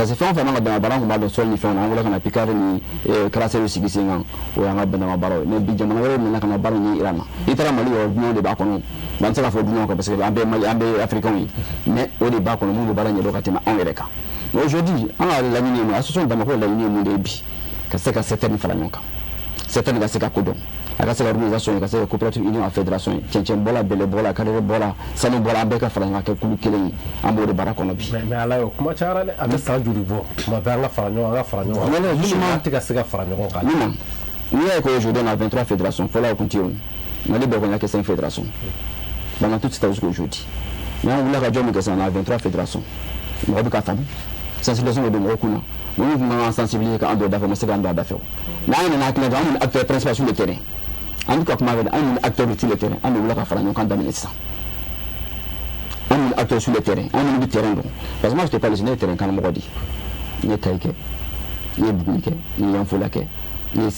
parce que fɛn o fɛn man ka dama baara kun b'a dɔn sɔli ni fɛnw na an wulila ka na pikari ni karasɛri sigi sen kan o y'an ka dama baaraw ye mais bi jamana wɛrɛw nana ka na baara ɲɛ yira na i taara Mali yɔrɔ dunan de b'a kɔnɔ bon an tɛ se ka fɔ dunan kan parce que an bɛ africains ye mais o de b'a kɔnɔ mun bɛ baara ɲɛdɔn ka tɛmɛ anw yɛrɛ kan mais aujourd'hui an ka laɲini ye mun association Bamako laɲini ye mun de ye bi ka se ka secteur fara ɲɔgɔn kan secteur ka se ka kodɔn a ka se ka organisation ka se ka coopérative union a fédération ye cɛncɛn bɔla bɛlɛ bɔla kadere bɔla sanu bɔla an bɛɛ ka fara ɲɔgɔn kan kɛ kulu kelen ye an b'o de baara kɔnɔ bi mais ala ye kuma cayara dɛ a bɛ san joli bɔ tuma bɛɛ an ka fara ɲɔgɔn an tɛ ka se ka fara ɲɔgɔn kan n'i y'a ye qu'aujourd'hui on a 23 fédérations fɔlɔ kun tɛ yen Mali bɛɛ kɔni y'a kɛ 5 fédérations donc tout c'est jusqu'aujourd'hui mais an wulila ka jɔ min kɛ sisan on a 23 fédérations mɔgɔ bɛ ka faamu sensibilisation de bɛ mɔgɔw kunna mun kun kan ka sensibiliser k'an dɔ da fɛ ma se k'an dɔ a da fɛ mais an nana hakili la an ye acteur principal sur le terrain an bɛ ka kuma fɛ an ye acteur sur le terrain an bɛ wuli ka fara ɲɔgɔn kan daminɛ sisan an ye acteur sur le terrain an minnu bɛ terrain dɔn parce que moi je te parle ne ye terrain kan mɔgɔ de n ye Kayi kɛ n ye Buguni kɛ n ye Yanfola kɛ n ye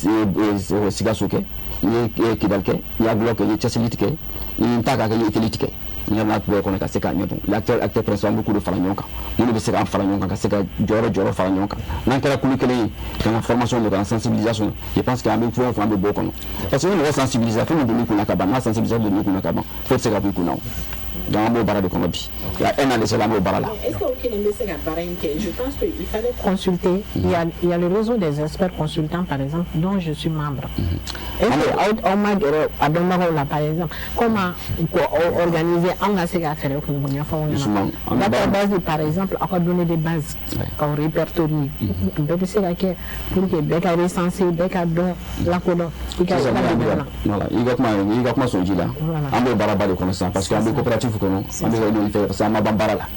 Sikaso kɛ n ye Kidali kɛ n ye Agulɔ kɛ n ye Cɛsiliti kɛ n ye Ntaka kɛ n ye Iteliti kɛ n ye n'a bɛɛ kɔnɔ ka se k'a ɲɛdɔn l'acteur principal an bɛ k'u de fara ɲɔgɔn kan minnu bɛ se k'an fara ɲɔgɔn kan ka se ka jɔyɔrɔ fara ɲɔgɔn kan n'an kɛra kulu kelen ye ka na formation de ka sensibilisation je pense que an bɛ fɛn o fɛn an bɛ bɔ o kɔnɔ parce que ni mɔgɔ sensibiliser fɛn min donn'i kunna ka ban n'a sensibilisation donn'i kunna ka ban fo tɛ se ka bɔ i kunna o donc an b'o baara de kɔnɔ bi il y a un an de cela an b'o baara la. Est-ce que aucun bɛ se ka baara in kɛ? Je pense que il fallait consulter il y a le réseau des experts consultants par exemple dont je suis membre. Est-ce que aw ma gɛrɛ a dɔnbagaw la par exemple comment organiser an ka se ka fɛɛrɛ kun ɲɛfɔ aw ɲɛna la base par exemple aw ka donner des bases k'aw répertorier bɛɛ bɛ se ka kɛ pour que bɛɛ ka recenser bɛɛ ka dɔn lakodɔn i ka voilà i ka kuma sɔn ji la an b'o baaraba de kɔnɔ sisan parce que an bɛ coopérative kɔnɔ an bɛ ka ɲɔgɔn fɛ parce que an ma ban baara la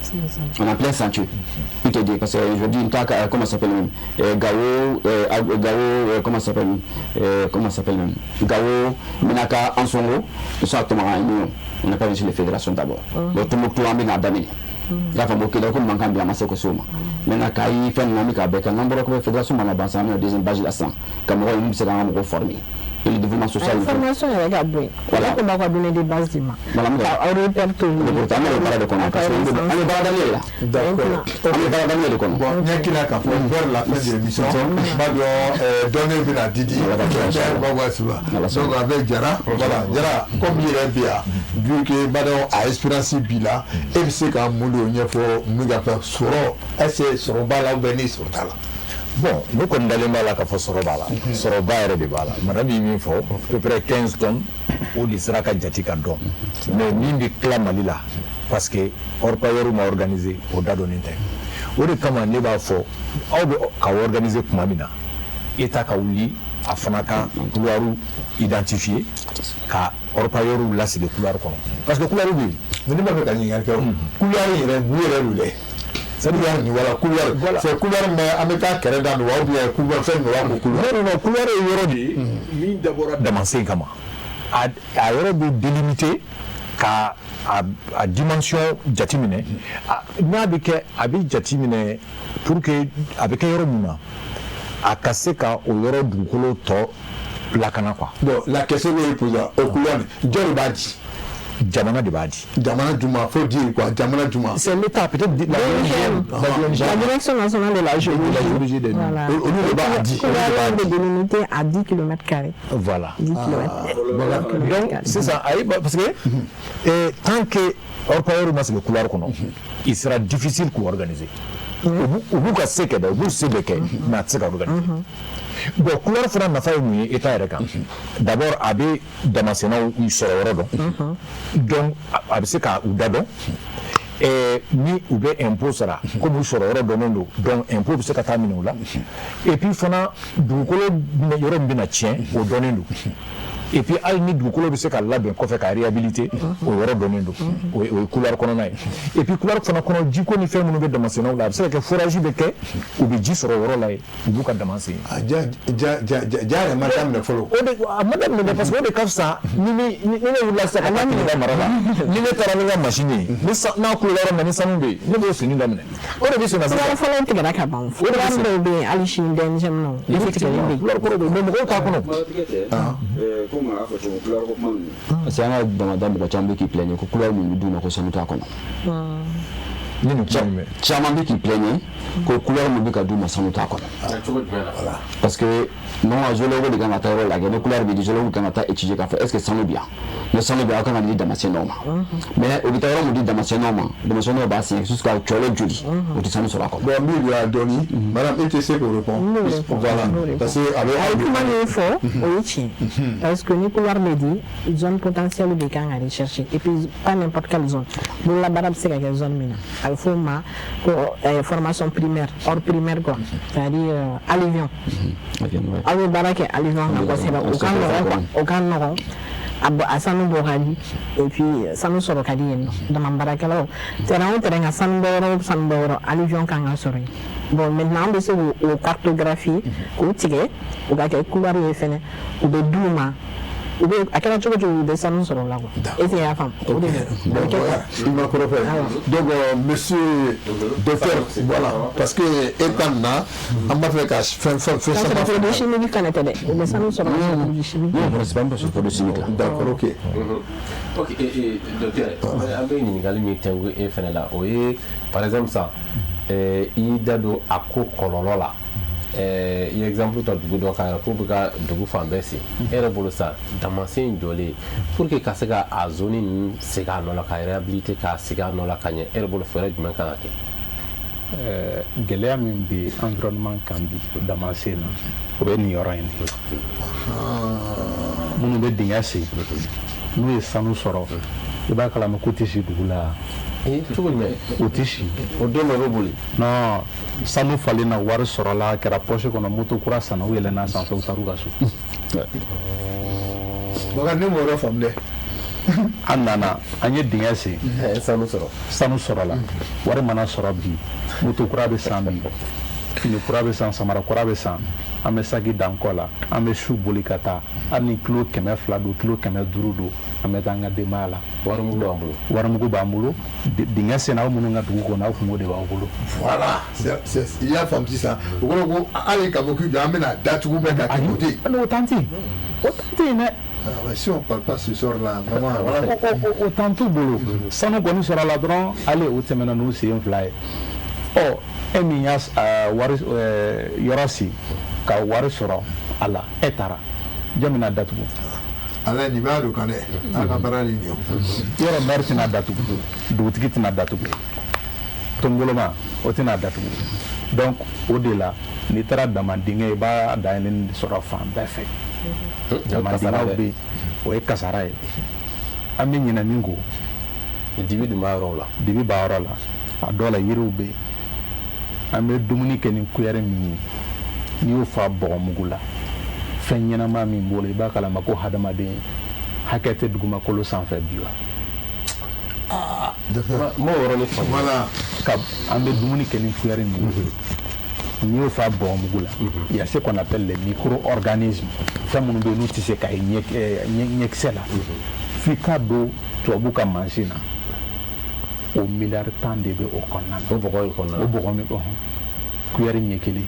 on a plein chantier pour te dire parce que je dis Ntaka comment s'appelle même Gao comment s'appelle même Gao Minaka Ansongo tout ça tout on n'a pas vu sur les fédérations d'abord donc tout le monde a bien adamé la femme qui est comme manquant de la masse que soma maintenant Kayi fait une amie avec un nombre de fédérations on a basé en deuxième base la sang comme on nous s'est encore formé et le développement social formation avec Aboué voilà comment on va donner des bases d'ima voilà on répertorie le parler de comment parce que on est baradanier là d'accord on est baradanier de comment bon n'y kila ka pour vers la fin de l'émission ba donner bien à Didi donc avec Jara voilà Jara comme il est bien vu que bado a espérance bila et c'est quand mulo nyefo muga fa soro est soro bala beni sortala bon nous kɔni dalen b'a la k'a fɔ sɔrɔ b'a la sɔrɔba yɛrɛ de b'a la madame ye min fɔ à peu près 15 tonnes o de sera ka jate ka dɔn mais min bɛ tila Mali la parce que orpailleurs ma organisé o da dɔnnen tɛ o de kama ne b'a fɔ aw bɛ ka organiser tuma min na État ka wuli a fana ka couloir identifier ka orpailleurs lasigi couloir kɔnɔ parce que couloir bɛ yen ne b'a fɛ ka ɲininkali kɛ couloir yɛrɛ bu yɛrɛ wele c'est-à-dire ni wala couloir c'est couloir mais an bɛ taa kɛrɛ da ou bien couloir fɛn min b'a fɔ couloir non couloir ye yɔrɔ de ye min dabɔra damasen kama a yɔrɔ bɛ délimiter ka a dimension jateminɛ n'a bɛ kɛ a bɛ jateminɛ pour que a bɛ kɛ yɔrɔ min na a ka se ka o yɔrɔ dugukolo tɔ lakana quoi. bon la question est posée au couloir jɔn b'a di. Jamana de b'a di. Jamana Juma, faut dire quoi? Jamana Juma. C'est l'État, peut-être la direction nationale de la géologie. Voilà. On dit. On est délimité à 10 km². Voilà. 10 km. Donc, c'est ça. Parce que tant que orpailleur ma se le couloir qu'on a, il sera difficile pour organiser. Au bout de ce que vous savez que n'a pas organiser. Bon, couloir fana nafa ye mun ye État yɛrɛ kan d'abord a bɛ damasɛnɛw sɔrɔ yɔrɔ dɔn donc a bɛ se ka u da dɔn ni u bɛ impôt sara comme u sɔrɔ yɔrɔ dɔnnen don donc impôt bɛ se ka taa minɛ u la et puis fana dugukolo yɔrɔ min bɛna tiɲɛ o dɔnnen don et puis hali ni dugukolo bɛ se ka labɛn kɔfɛ ka réhabiliter o yɔrɔ dɔnnen don o ye couloir kɔnɔna ye et puis couloir fana kɔnɔ jiko ni fɛn minnu bɛ damasɛnɛw la a bɛ se ka kɛ forage bɛ kɛ u bɛ ji sɔrɔ o yɔrɔ la ye u b'u ka damasɛn ja yɛrɛ ma daminɛ fɔlɔ o de a ma daminɛ parce que o de ka fisa ni ne wulila sisan ka taa Kidali mara la ni ne taara ni ka machine ye n'a kulela yɔrɔ min na ni sanu bɛ yen ne b'o fini daminɛ o de bɛ senna sisan fɔlɔ tigɛra ka ban couloir dɔw bɛ yen hali sini denmisɛnninw olu tigɛlen bɛ yen couloir kɔrɔ bɛ yen mais mɔgɔw t'a kɔnɔ parce que an ka damada mɔgɔ caman bɛ k'i plaignre ko couloir min bɛ d'u ma ko sanu t'a kɔnɔ caman bɛ k'i plaignent ko couleur min bɛ ka d'u ma sanu t'a kɔnɔ parce que non a zoologue de kan ka taa yɔrɔ lajɛ ni couleur bɛ di zoologue kan ka taa étudier k'a fɔ est ce que sanu bɛ yan ni sanu bɛ yan aw kan ka di damascène ma mais o bɛ taa yɔrɔ min di damascène ma damascène b'a signer jusqu'à cɔlɔ joli o tɛ sanu sɔrɔ a kɔnɔ. bon min y'a dɔɔni madame e tɛ se k'o répondre voilà parce que a bɛ kuma min fɔ o ye tiɲɛ parce que ni couleur bɛ di zone potentielle de kan ka rechercher et puis pas n'importe quelle zone bololabaara bɛ se ka kɛ zone min na a bɛ fɔ o ma ko formation primaire hors primaire quoi c'est-à-dire alluvion aw bɛ baara kɛ alluvion kan kosɛbɛ o ka nɔgɔn a sanu bɔ ka di et puis sanu sɔrɔ ka di yen nɔ dama baarakɛlaw terrain o terrain ka sanu bɔ yɔrɔ alluvion kan ka sɔrɔ yen bon maintenant an bɛ se k'o cartographie k'o tigɛ o ka kɛ couleur ye fɛnɛ u bɛ d'u ma u bɛ a kɛra cogo cogo u bɛ sanu sɔrɔ o la quoi est ce que i y'a faamu o de il m'a compris donc monsieur docteur voilà parce que état na an b'a fɛ ka fɛn produit chimique fana tɛ dɛ u bɛ sanu sɔrɔ produit chimique non c'est pas un produit chimique d'accord ok docteur an bɛ ɲininkali min tɛngu e fana la o ye par exemple sa i y'i da don a ko kɔlɔlɔ la i ye exemple ta dugu dɔ kan k'u bɛ ka dugu fan bɛɛ sen e yɛrɛ bolo sa damascène jɔlen pour que ka se ka a zone ninnu segin a nɔ la ka réhabiliter k'a segin a nɔ la ka ɲɛ e yɛrɛ bolo fɛɛrɛ jumɛn kan ka kɛ. Gɛlɛya min bɛ environnement kan bi damascène na o bɛ nin yɔrɔ in de minnu bɛ dingɛ sen n'u ye sanu sɔrɔ i b'a kalama k'u tɛ si dugu la. cogo jumɛn o tɛ si o don dɔ bɛ boli non sanu falen na wari sɔrɔla a kɛra poche kɔnɔ moto kura sanna u yɛlɛnna sanfɛ u taar'u ka so. Bakari ne m'o yɔrɔ faamu dɛ. an nana an ye dingɛ sen sanu sɔrɔla wari mana sɔrɔ bi moto kura bɛ san bi fini kura bɛ san samara kura bɛ san an bɛ saki dan kɔ la an bɛ su boli ka taa hali ni kilo 200 don kilo 500 don an bɛ taa an ka denbaya la warimugu b'an bolo dingɛ sen aw minnu ka dugu kɔnɔ aw kungo de b'aw bolo. voilà i y'a faamu sisan o kɔrɔ ko hali ka bɔ k'i jɔ an bɛna datugu bɛɛ ka kɛ o tɛ yen. o tan tɛ yen dɛ. si on parle pas ce soir là vraiment o tan t'u bolo sanu kɔni sɔrɔ la dɔrɔn ale o tɛmɛna n'u sen 2 ye ɔ e min y'a wari yɔrɔ si ka wari sɔrɔ a la e taara jɔn bɛna datugu. ala nin b'a don kan dɛ a ka baara nin ye yɔrɔ maire tɛna datugu dugutigi tɛna datugu tɔnboloma o tɛna datugu donc o de la n'i taara damadingɛ i b'a dayɛlɛn sɔrɔ fan bɛɛ fɛ. damadingɛw bɛ yen o ye kasara ye an bɛ ɲinɛ min ko dibi dun b'a yɔrɔ la dibi b'a yɔrɔ la a dɔw la yiriw bɛ yen an bɛ dumuni kɛ ni kuyɛri min ye n'i y'o fa bɔgɔmugu la fɛn ɲɛnama min b'o la i b'a kalama ko hadamaden hakɛ tɛ dugumakolo sanfɛ bi wa. m'o yɔrɔnin faamu. voilà an bɛ dumuni kɛ ni kuyɛri min ye n'i y'o fa bɔgɔmugu la il y a ce qu'on appelle les micro-organismes fɛn minnu bɛ yen n'u tɛ se ka ye ɲɛkisɛ la f'i ka don tubabu ka mansin na o miliyari 10 de bɛ o kɔnɔna na. o bɔgɔ in kɔnɔna na o bɔgɔ min kuyɛri ɲɛ kelen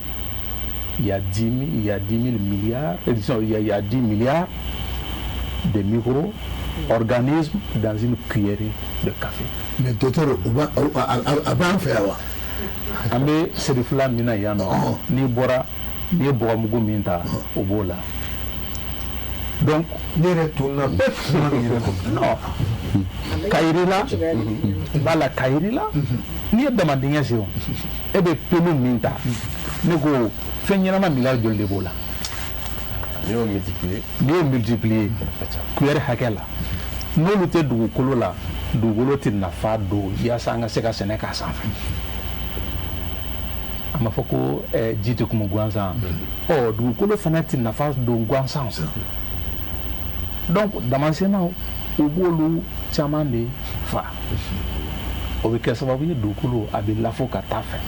il y a 10 000 milliards il y a 10 milliards de micro-organismes dans une cuillerée de café. mais docteur a b'an fɛ yan wa. an bɛ serifila min na yan nɔ n'i ye bɔgɔmugu min ta o b'o la donc ne yɛrɛ tunna bɛɛ tunna nin yɛrɛ kɔnɔ. non kayiri la b'a la kayiri la n'i ye damadingɛ sen o e bɛ pelu min ta ne ko fɛn ɲɛnama miliyari joli de b'o la. n'i y'o multiplier kuyɛri hakɛ la n'olu tɛ dugukolo la dugukolo tɛ nafa don yaasa an ka se ka sɛnɛ k'a sanfɛ. a ma fɔ ko ji tɛ kumu gansan dugukolo fana tɛ nafa don gansan donc damascènaw u b'olu caman de fa o bɛ kɛ sababu ye dugukolo a bɛ lafo ka taa fɛ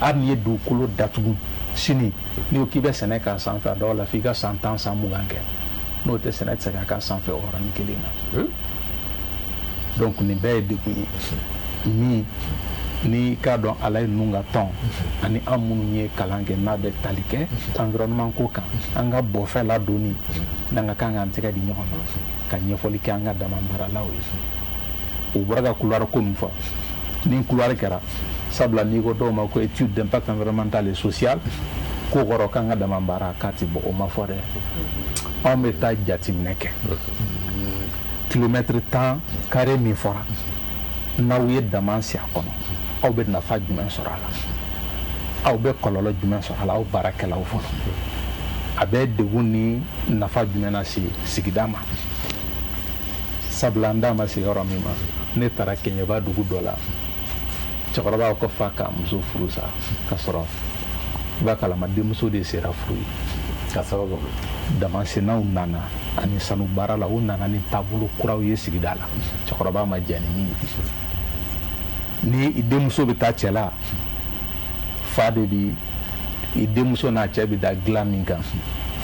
hali n'i ye dugukolo datugu sini n'i ko k'i bɛ sɛnɛ k'a sanfɛ a dɔw la f'i ka san 10 san 20 kɛ n'o tɛ sɛnɛ tɛ se ka k'a sanfɛ o yɔrɔnin kelen na donc nin bɛɛ ye degun ye min ni k'a dɔn ala ye ninnu ka tɔn ani an minnu ye kalan kɛ n'a bɛ tali kɛ environnement ko kan an ka bɔfɛ ladonni n'an ka kan k'an tɛgɛ di ɲɔgɔn ma ka ɲɛfɔli kɛ an ka dama baaralaw ye o bɔra ka couloir ko min fɔ ni couloir kɛra sabula n'i ko dɔw ma ko étude d'impact environnemental et social ko kɔrɔ kan ka dama baara k'a ti bɔ o ma fɔ dɛ anw bɛ taa jateminɛ kɛ kilomètre 10 carré min fɔra n'aw ye dama si a kɔnɔ aw bɛ nafa jumɛn sɔrɔ a la aw bɛ kɔlɔlɔ jumɛn sɔrɔ a la aw baarakɛlaw fɔlɔ a bɛ degun ni nafa jumɛn lase sigida ma sabula n da ma se yɔrɔ min ma ne taara kɛɲɛba dugu dɔ la cɛkɔrɔba ko fa ka muso furu sa ka sɔrɔ i b'a kalama denmuso de sera furu ye ka sababu damasennaw nana ani sanu baara la u nana ni taabolo kuraw ye sigida la cɛkɔrɔba ma jɛn ni min ye ni i denmuso bɛ taa cɛ la fa de bi i denmuso n'a cɛ bɛ da dilan min kan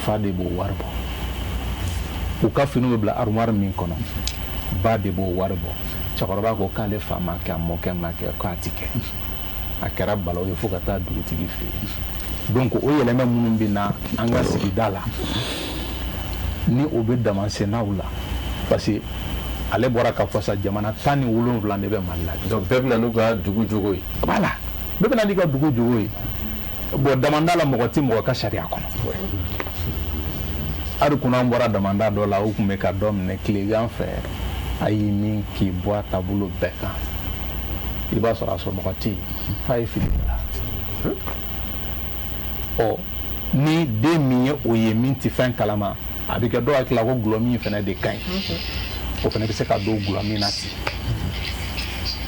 fa de b'o wari bɔ u ka finiw bɛ bila armoire min kɔnɔ ba de b'o wari bɔ cɛkɔrɔba ko k'ale fa ma kɛ a mɔkɛ ma kɛ k'a ti kɛ a kɛra balaw ye fo ka taa dugutigi fɛ yen donc o yɛlɛmɛ minnu bɛ na an ka sigida la ni o bɛ damasennaw la parce que ale bɔra ka fɔ sa jamana 17 de bɛ Mali la donc bɛɛ bɛna n'u ka dugu jogo ye voilà bɛɛ bɛna n'i ka dugu jogo ye bon damanda la mɔgɔ ti mɔgɔ ka sariya kɔnɔ hali kunna an bɔra damanda dɔ la u tun bɛ ka dɔ minɛ tilegan fɛ a y'i min k'i bɔ a taabolo bɛɛ kan i b'a sɔrɔ a somɔgɔ tɛ yen f'a ye fili bila ɔ ni den min ye o ye min tɛ fɛn kalama a bɛ kɛ dɔw hakili la ko gulɔ min fana de ka ɲi o fana bɛ se ka don gulɔ min na ten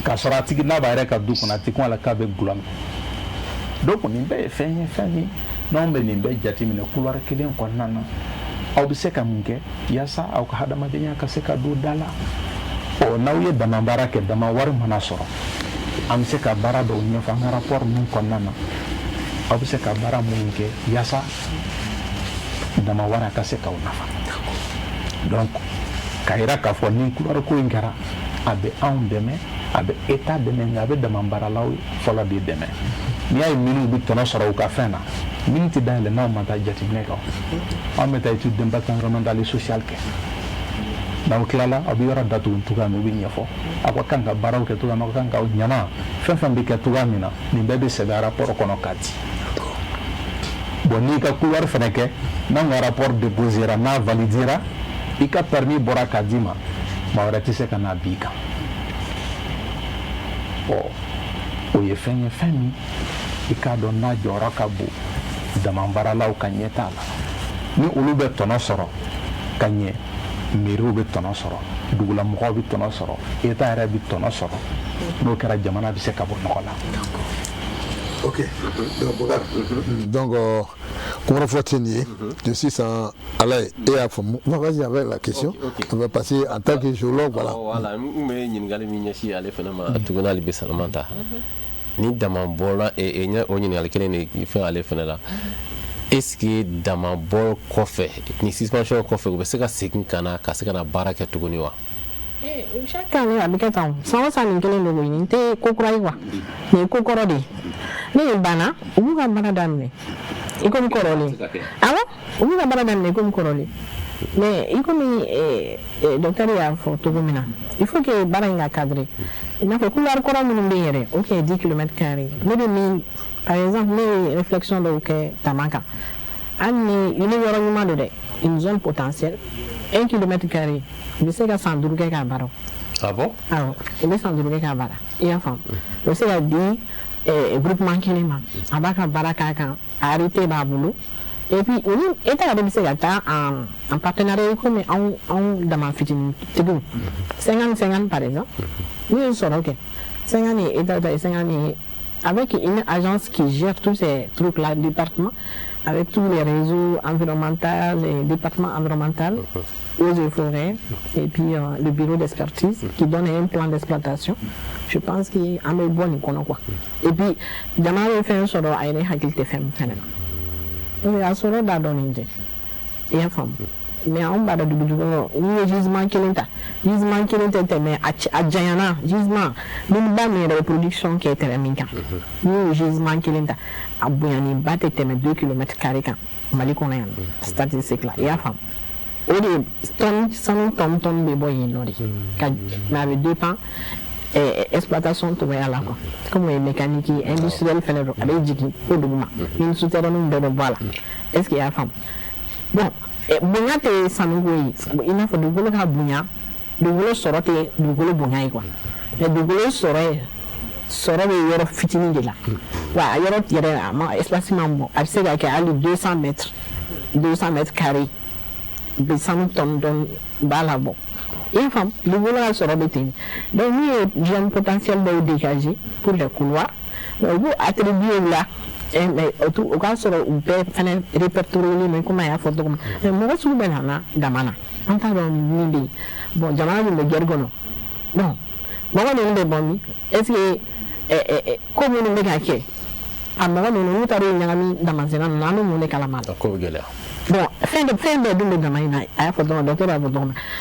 k'a sɔrɔ a tigi n'a b'a yɛrɛ ka du kɔnɔ a tɛ kun a la k'a bɛ gulɔ min donc nin bɛɛ ye fɛn ye fɛn min n'anw bɛ nin bɛɛ jateminɛ couloir kelen kɔnɔna na aw bɛ se ka mun kɛ yaasa aw ka hadamadenya ka se ka don da la ɔ n'aw ye dama baara kɛ dama wari mana sɔrɔ an bɛ se ka baara dɔw ɲɛfɔ an ka rapport ninnu kɔnɔna na aw bɛ se ka baara minnu kɛ yaasa dama wari ka se k'aw nafa donc ka yira k'a fɔ ni couloir ko in kɛra a bɛ anw dɛmɛ a bɛ état dɛmɛ nka a bɛ dama baaralaw fɔlɔ de dɛmɛ n'i y'a ye minnu bɛ tɔnɔ sɔrɔ u ka fɛn na min tɛ dayɛlɛ n'aw ma taa jateminɛ kɛ anw bɛ taa étude d'impact environnemental et social kɛ n'aw tilala aw bɛ yɔrɔ datugu cogoya min u bɛ ɲɛfɔ aw ka kan ka baaraw kɛ cogoya min aw ka kan ka ɲama fɛn fɛn bɛ kɛ cogoya min na nin bɛɛ bɛ sɛbɛn rapport kɔnɔ k'a di bon n'i ka couloir fana kɛ n'an ka rapport déposera n'a validera i ka permis bɔra k'a d'i ma maa wɛrɛ tɛ se ka n'a b'i kan o ye fɛn ye fɛn min i k'a dɔn n'a jɔyɔrɔ ka bon damabaaralaw ka ɲɛtaa la ni olu bɛ tɔnɔ sɔrɔ ka ɲɛ mairies bɛ tɔnɔ sɔrɔ dugulamɔgɔw bɛ tɔnɔ sɔrɔ état yɛrɛ bɛ tɔnɔ sɔrɔ n'o kɛra jamana bɛ se ka bɔ nɔgɔ la. Ok, donc comment faut-il je suis sans aller et à fond. Vas-y avec la question. On va passer en tant que géologue, voilà. Voilà, mais ɲininkali min ɲɛsin ale fana ma tuguni hali bi Salman ta ni dama bɔla ɲɛ o ɲininkali kelen de fɛn ale fana la est ce que dama bɔ kɔfɛ ni suspension kɔfɛ u bɛ se ka segin ka na ka se ka na baara kɛ tuguni wa? Chaque année a bɛ kɛ tan san o san nin kelen de bɛ nin tɛ ko kura ye wa nin ye ko kɔrɔ de ye ne ye banna u b'u ka baara daminɛ i komi kɔrɔlen awɔ u b'u ka baara daminɛ i komi kɔrɔlen mais i komi docteur y'a fɔ cogo min na il faut que baara in ka cadrer i n'a fɔ couloir kɔrɔ minnu bɛ yen yɛrɛ o tun ye 10 km carrés ne bɛ min par exemple ne ye réflexion dɔw kɛ dama kan hali ni i ni yɔrɔ ɲuman don dɛ une zone potentielle 1 km carré i bɛ se ka san 5 kɛ k'a baara. Ah bon? awɔ i bɛ san 5 kɛ k'a baara i y'a faamu o bɛ se ka di groupement kelen ma a b'a ka baara k'a kan a arrêté b'a bolo et puis olu état yɛrɛ bɛ se ka taa en partenariat komi anw dama fitinitigiw 50-50 par exemple n'u ye sɔrɔ kɛ 50 ye état ta ye 50 ye avec une agence qui gère tous ces trucs là département avec tous les réseaux environnementaux, les départements environnementaux, eaux et forêts, et puis le bureau d'expertise qui donne un plan d'exploitation. Je pense qu'il y a un bon quoi. Et puis, dans ma fait un solo, il y a un hakilte femme. Il y a un solo d'adonner. Il y a une femme. Mais on va du bout ni gisement qui est mais à Jayana, gisement, l'une de reproduction qui est terminée. Ni gisement qui est à Bouyani, batté 2 km carrés. Malikonayan, statistique là, il y a femme. Au lieu de tonnes de bois, il y a 2 pans. exploitation togoya la quoi comme les mécaniques industriels fɛnɛ don a bɛ jigin ko duguma ni souterrain bɛɛ bɛ bɔ a la est ce que y'a faamu bon bonya tɛ sanuko ye i n'a fɔ dugukolo ka bonya dugukolo sɔrɔ tɛ dugukolo bonya ye quoi mais dugukolo sɔrɔ bɛ yɔrɔ fitinin de la wa a yɔrɔ yɛrɛ a ma espace man bon a bɛ se ka kɛ hali 200 mètres carrés bɛ sanu tonnes dɔɔni b'a la bɔ. Il faut le vouloir sur le terrain. Donc, nous avons un potentiel de dégager pour les couloirs. Vous attribuez là, mais au cas où vous pouvez répertorier les comment il y a photo. Mais moi, je suis là, Damana. On t'a donné bon, Damana, le Gergono. Non. Moi, je suis bon. Est-ce que, comme on est gagné, à moi, nous avons Damasena, nous avons Calamar. Bon, fin de double de maïna, à photo, docteur à votre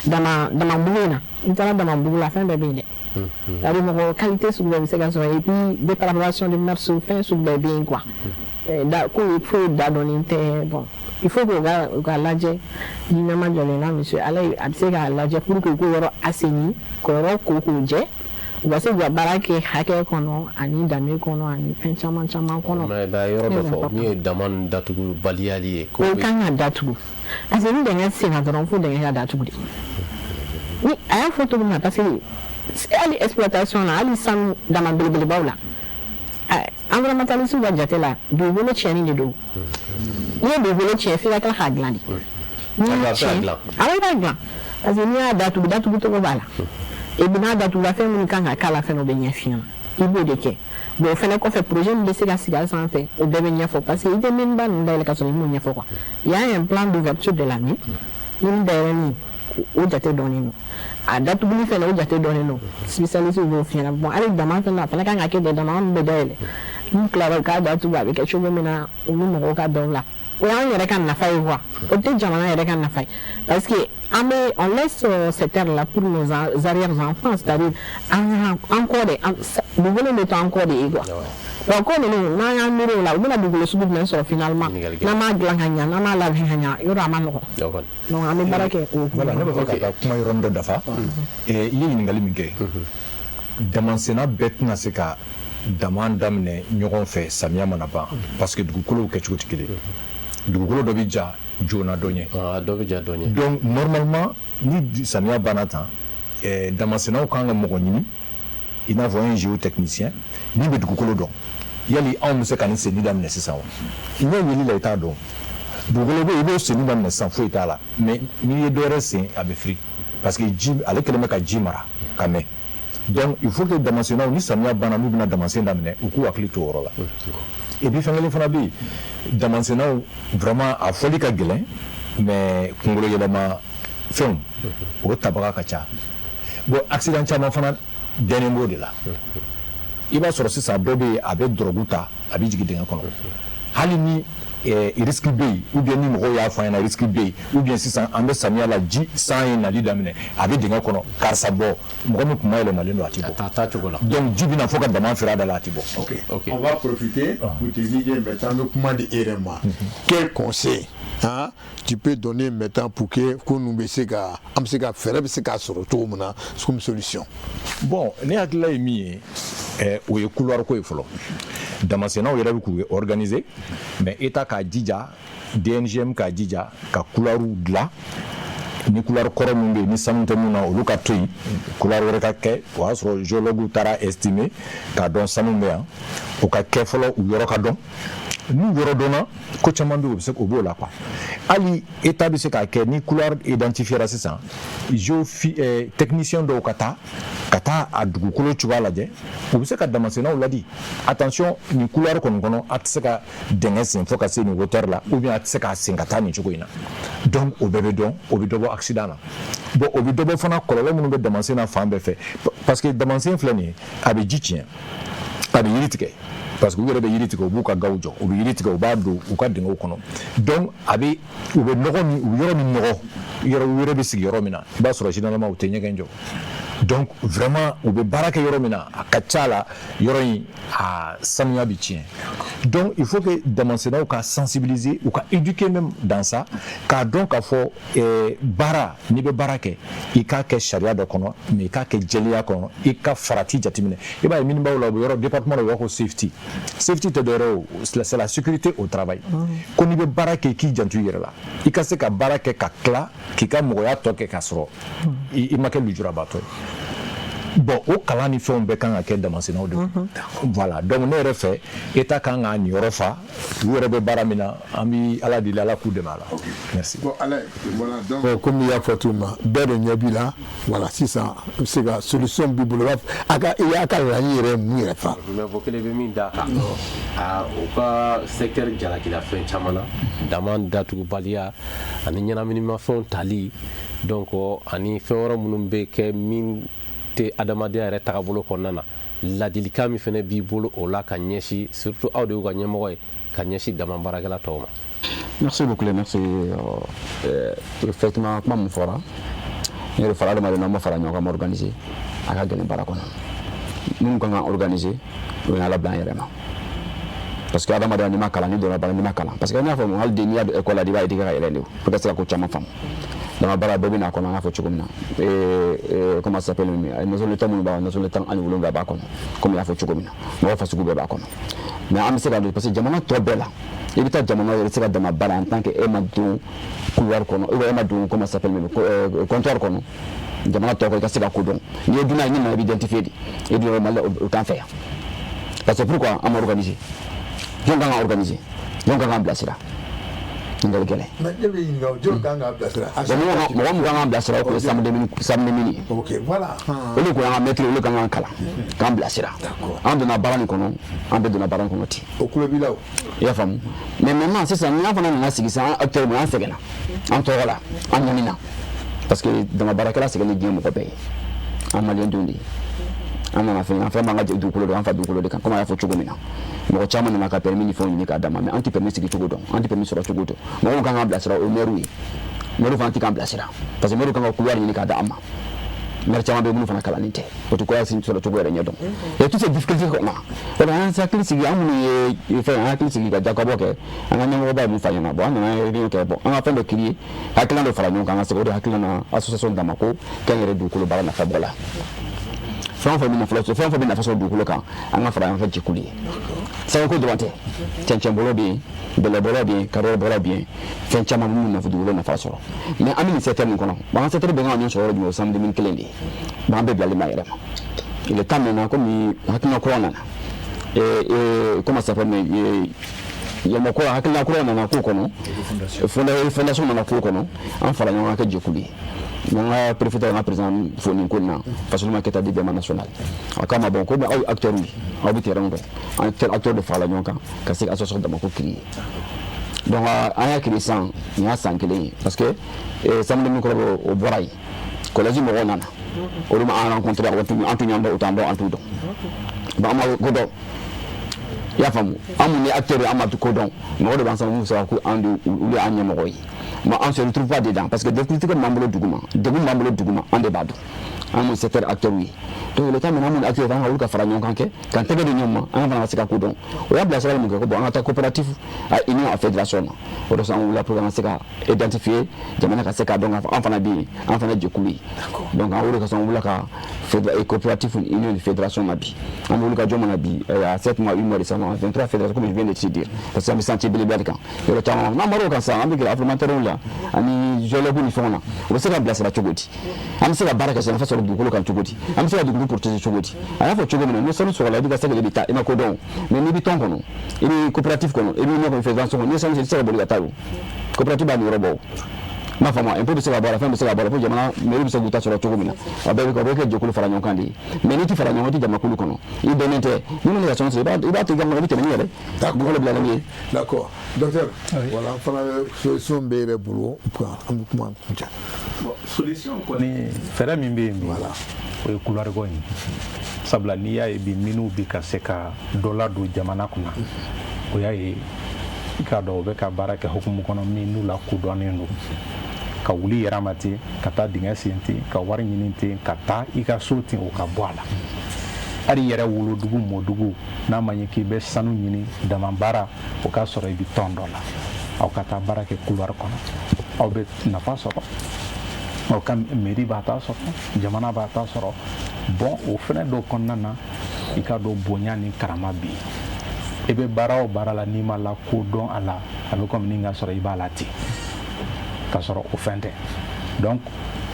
dans ma boule, une talent dans ma boule, la fin de bébé. La qualité sous le séquence et puis dépravation de mœurs sous fin sous le bien quoi. Il faut donner bon. Il faut que l'adjet, dynamique de l'élan, monsieur, allez, à l'adjet pour que vous assaini, qu'on ait voici que baraki hacker kono ani dami kono ani fen chama kono mais da yoro do fo ni daman datugu baliali ko kan datugu azeni de ngasi na don fo de ngasi datugu ni aya photo na parce que ali exploitation na ali sam dama bilbil bawla environnementaliste wa jatela do wolo cheni de do ni do wolo cheni fi la kala haglandi ni cheni ala glan azeni ya datugu to bala et bien da tout la fait mon kan ka la fait no be nyafia ibo de ke bo fele ko fait projet de se gasigal sans fait au be nyafo parce que ide min ban ndai ka so mo nyafo quoi il y a un plan d'ouverture de la nuit une dernière o jate donné no a datu bi fele o jate donné no spécialiste bo fina bon avec dama fele fele kan ka de dama be dele nous claro ka datu ba be ke chogo mina o mo mo ka don la o ya yere kan na fay quoi o te jamana yere kan na fay parce que on laisse cette terre-là pour nos arrière-enfants, c'est-à-dire encore des nous voulons le temps encore des quoi. Donc on est là, on là, on a double sous bien sur finalement. Nama glanganya, nama la vinganya, il y aura mano. Non, on est barake. Voilà, ne pas faire comment il rentre d'afa. Et il y a une galimike. Damansena betna seka demande d'amener n'auront fait Samia Manaba parce que du coup quelque chose qui est. Du coup d'obija Jona donné. Donc normalement ni Samia Banata Damasena quand le Mogoni il n'a voyé un géotechnicien ni de Goukolo don. Il y a les hommes se canissent ni d'amener c'est ça. Il y a eu l'état don. Goukolo il veut se ni d'amener sans fouet là. Mais ni de rester à Befri parce que Jim avec le mec à Jimara Kame. Donc il faut que Damasena ni Samia Banana nous bien Damasena d'amener au coup à clito là. Et puis Fangeli Fanabi Damasena vraiment a folie ka gelen mais Congolais yelama film au tabaka kacha bon accident chama fana dernier mot de là il va sortir ça bébé avec droguta abi jigi denga kono hali ni risque bay ou bien ni mo ya fa na risque bay ou bien si ça ambe samia la ji sans na li damine abi denga kono car ça bo mo ko kuma ele na le no atibo donc jibi na foka dama fera da la atibo. OK on va profiter pour te dire maintenant comment de RMA quel conseil hein tu peux donner maintenant pour que nous beseka am seka faire beseka sur tout mona comme solution. Bon ne akla emi o ye couloir ko e folo Damasena o yera ku organiser mais état ka dija DNGM ka dija ka couloiru dla ni couloir koro mun be ni sanute mun na olu ka toyi couloir wore ka ke wa so géologue tara estimé ka don sanu be an o ka ke folo u yoro ka don ni yoro dona ko chamando o se ko bo la quoi ali état bi se ka ke ni couloir identifier assistant technicien do kata a dugukolo chuba laje o bi se ka Damasena o ladi attention ni couloir kono atseka dengen fo ka se ni hauteur là ou bien atseka singata ni chuko ina donc o bebe don o bi dobo accident là bon o bi dobo fana kololo munu be Damasena fambe fait parce que Damasena flani abi jitien abi yiritike parce que vous avez yiri tiko buka gaujo ou yiri tiko bado ou ka dingo kono donc abi ou be nogo ni ou yoro ni nogo yoro be sigi yoro mina ba soro finalement ou tenye genjo donc vraiment ou be baraka yoro mina akachala yoro yi a samya bi tien Donc il faut que Damascena ou ka sensibiliser ou ka éduquer même dans ça car donc à fo bara ni be barake i ka ke sharia do kono mais ka ke jeliya kono i ka farati jatimine e ba minimba wala yoro département de wako safety te doro c'est la sécurité au travail ko ni be barake ki jantu yere la i ka se ka barake ka kla ki ka moya to ke kasro i make lujura bato bon o kala ni fɛnw bɛɛ kan ka kɛ Damascena de voilà donc ne yɛrɛ fɛ état kan ka niyɔrɔ fa u yɛrɛ bɛ baara min na an bi ala deli ala k'u dɛmɛ a la merci bon Alain voilà donc comme y'a fɔ cogo min na bɛɛ de ɲɛ b'i la voilà sisan i bɛ se ka solution b'i bolo i y'a ka laɲini yɛrɛ mun yɛrɛ fa mais fɔ kelen bɛ min da kan o ka secteur jalakila fɛn caman na dama datugubaliya ani ɲɛnaminimafɛnw tali donc ani fɛn wɛrɛ minnu bɛ kɛ min te adamadenya yɛrɛ tagabolo kɔnɔna na ladilikan min fɛnɛ b'i bolo o la ka ɲɛsi surtout aw de y'u ka ɲɛmɔgɔ ye ka ɲɛsi dama baarakɛla tɔw ma. Merci beaucoup, merci. Effectivement, kuma mun fɔra ne yɛrɛ fara adamaden na ma fara ɲɔgɔn kan ma organiser a ka gɛlɛn baara kɔnɔ minnu kan ka organiser o ye ala bila an yɛrɛ ma parce que adamaden n'i ma kalan n'i donna baara n'i ma kalan parce que n y'a fɔ mo hali n'i y'a don école la i b'a ye i ka yɛlɛ de o pour que se ka ko caman faamu dama baara bɛɛ bɛ n'a kɔnɔ an y'a fɔ cogo min na comment ça s'appelle nationalité minnu b'a nationalité 17 b'a kɔnɔ comme i y'a fɔ cogo min na mɔgɔ fasugu bɛɛ b'a kɔnɔ mais an bɛ se ka don parce que jamana tɔ bɛɛ la i bɛ taa jamana yɛrɛ se ka dama baara en tant que e ma don couloir kɔnɔ ou e ma don comment ça s'appelle comptoir kɔnɔ jamana tɔ kɔ i ka se ka ko dɔn n'i ye dunan ye ɲinina i bɛ identifier de e dun yɛrɛ mali o t'an fɛ yan parce que pourquoi an ma organiser jɔn kan ka organiser jɔn kan k'an bilasira ngal gele mais ne bɛ ɲininka o jɔn kan k'a bilasira mɔgɔ mun kan k'an bilasira o kun ye samedi mini ye ok voilà olu kun y'an ka maître olu kan k'an kalan k'an bilasira an donna baara nin kɔnɔ an bɛɛ donna baara in kɔnɔ ten o tulo b'i la o i y'a faamu mais maintenant sisan n'an fana nana sigi sisan an acteur min an sɛgɛnna an tɔgɔ la an ɲanina parce que dama baarakɛla sɛgɛn ni diɲɛ mɔgɔ bɛɛ ye an maliyɛn denw de ye an nana fɛn an fɛn b'an ka dugukolo dɔn an fa dugukolo de kan komi a y'a fɔ cogo min na mɔgɔ caman nana ka permis ni fɛnw ɲini k'a d'a ma mais an tɛ permis sigi cogo dɔn an tɛ permis sɔrɔ cogo dɔn mɔgɔw kan k'an bilasira o ye maire ye maire fana tɛ k'an bilasira parce que maire kan ka couloir ɲini k'a d'an ma maire caman bɛ yen minnu fana kalannen tɛ o tɛ koya sɔrɔ cogo yɛrɛ ɲɛ dɔn et toutes ces difficultés kɔnɔ o la an hakili sigi an minnu ye fɛn an hakili sigi ka jakabɔ kɛ an ka ɲɛmɔgɔba ye mun fɔ an ɲɛna bon an nana réunion kɛ bon an ka fɛn dɔ créer hakilina dɔ fara ɲɔgɔn kan an ka se o de hakilina na association dama ko k'an yɛrɛ dugukolo baara nafa bɔ la fɛn o fɛn bɛ nafa sɔrɔ dugukolo kan an ka fara ɲɔgɔn fɛ jɛkulu ye sɛbɛnko dɔrɔn tɛ cɛncɛnbɔlɔ bɛ yen bɛlɛbɔlɔ bɛ yen kariyɛribɔlɔ bɛ yen fɛn caman minnu nafa dugukolo nafa sɔrɔ mais an bɛ nin secteur min kɔnɔ bon an secteur bɛ kan ka ɲɔgɔn sɔrɔ yɔrɔ jumɛn o samedi mini kelen de ye bon an bɛɛ bilalen b'a yɛrɛ ma il est temps maintenant komi hakilina kura nana comment ça s'appelle yɛlɛma kura hakilina kura nana k'o kɔnɔ fondation nana k'o kɔnɔ an fara ɲɔgɔn kan kɛ jɛkulu ye n ka préfet n ka président fo nin ko in na fasolima kɛta di bɛma national a k'a ma bon komi aw ye acteur ye aw bɛ terrain dɔn an acteur de farala ɲɔgɔn kan ka se ka association dama ko créer donc an y'a créer sisan nin y'a san kelen ye parce que samedi min kɔrɔ o bɔra yen collège mɔgɔw nana olu ma an rencontré an tun ɲɔgɔn dɔn o t'an dɔn an t'u dɔn bon an ma ko dɔn i y'a faamu an mun ye acteur ye an ma ko dɔn mɔgɔ de b'an sɔrɔ mun sɔrɔ ko an de olu y'an ɲɛmɔgɔ ye mais on se retrouve pas dedans parce que difficulté m'an bolo duguma degun m'an bolo duguma an de b'a dɔn an mun secteur acteur ye donc le temps maintenant mun acteur an ka olu ka fara ɲɔgɔn kan kɛ k'an tɛgɛ di ɲɔgɔn ma an fana ka se ka ko dɔn o y'a bilasirali mun kɛ ko bon an ka taa coopérative a union a fédération na o de sɔrɔ an wulila pour que an ka se ka identifier jamana ka se k'a dɔn k'a fɔ an fana bɛ yen an fana jɛkulu ye donc an o de ka sɔrɔ an wulila ka coopérative union de fédération na bi an bɛ wuli ka jɔ mana bi à 7 mois 8 mois de ça 23 fédération comme je viens de te dire parce que an bɛ santé belebele de kan yɔrɔ caman n'an bɔra o kan sisan an bɛ gɛlɛya parlementaires la ani géologue ni fɛnw na o bɛ se ka bilasira cogo di an bɛ se ka baara kɛ nafa sɔrɔ dugukolo kan cogo di an bɛ se ka dugukolo protéger cogo di a y'a fɔ cogo min na ni sanu sɔrɔla i bɛ ka se ka i bɛ taa i ma ko dɔn mais n'i bɛ tɔn kɔnɔ i bɛ coopérative kɔnɔ i bɛ ɲɔgɔn fédération kɔnɔ n'i ye sanu sɔrɔ i tɛ se ka boli ka taa o coopérative b'a niyɔrɔ bɔ o n b'a faamu impôt bɛ se ka bɔ a la fɛn bɛ se ka bɔ a la fo jamana mairie bɛ se k'u ta sɔrɔ cogo min na a bɛɛ bɛ kɛ jɛkulu fara ɲɔgɔn kan de ye mais n'i tɛ fara ɲɔgɔn kan i tɛ jamakulu kɔnɔ i dɔnnen tɛ ni min ka sɔn sɔrɔ i b'a to i ka mɔgɔ i bɛ tɛmɛ ni yɛrɛ dugukolo bilalen ye. d'accord docteur voilà an fana solution bɛ yɛrɛ bolo an bɛ kuma kuncɛ. bon solution kɔni fɛɛrɛ min bɛ yen bi o ye couloir ko in sabula n'i y'a ye bi minnu bɛ ka se ka dɔ ladon jamana kunna o y'a ye i k'a dɔn o bɛ ka baara kɛ hukumu kɔnɔ min n'u la kodɔnnen don ka wuli yɛrɛ ma ten ka taa dingɛ sen ten ka wari ɲini ten ka taa i ka so ten o ka bɔ a la ari yɛrɛ wolodugu mɔdugu n'a ma ɲɛ k'i bɛ sanu ɲini dama baara o k'a sɔrɔ i bɛ tɔn dɔ la aw ka taa baara kɛ couloir kɔnɔ aw bɛ nafa sɔrɔ aw ka mairie b'a ta sɔrɔ jamana b'a ta sɔrɔ bon o fɛnɛ dɔ kɔnɔna na i ka dɔn bonya ni karama bi i bɛ baara o baara la n'i ma lakodɔn a la a bɛ komi ni ka sɔrɔ i b'a la ten ka sɔrɔ o fɛn tɛ donc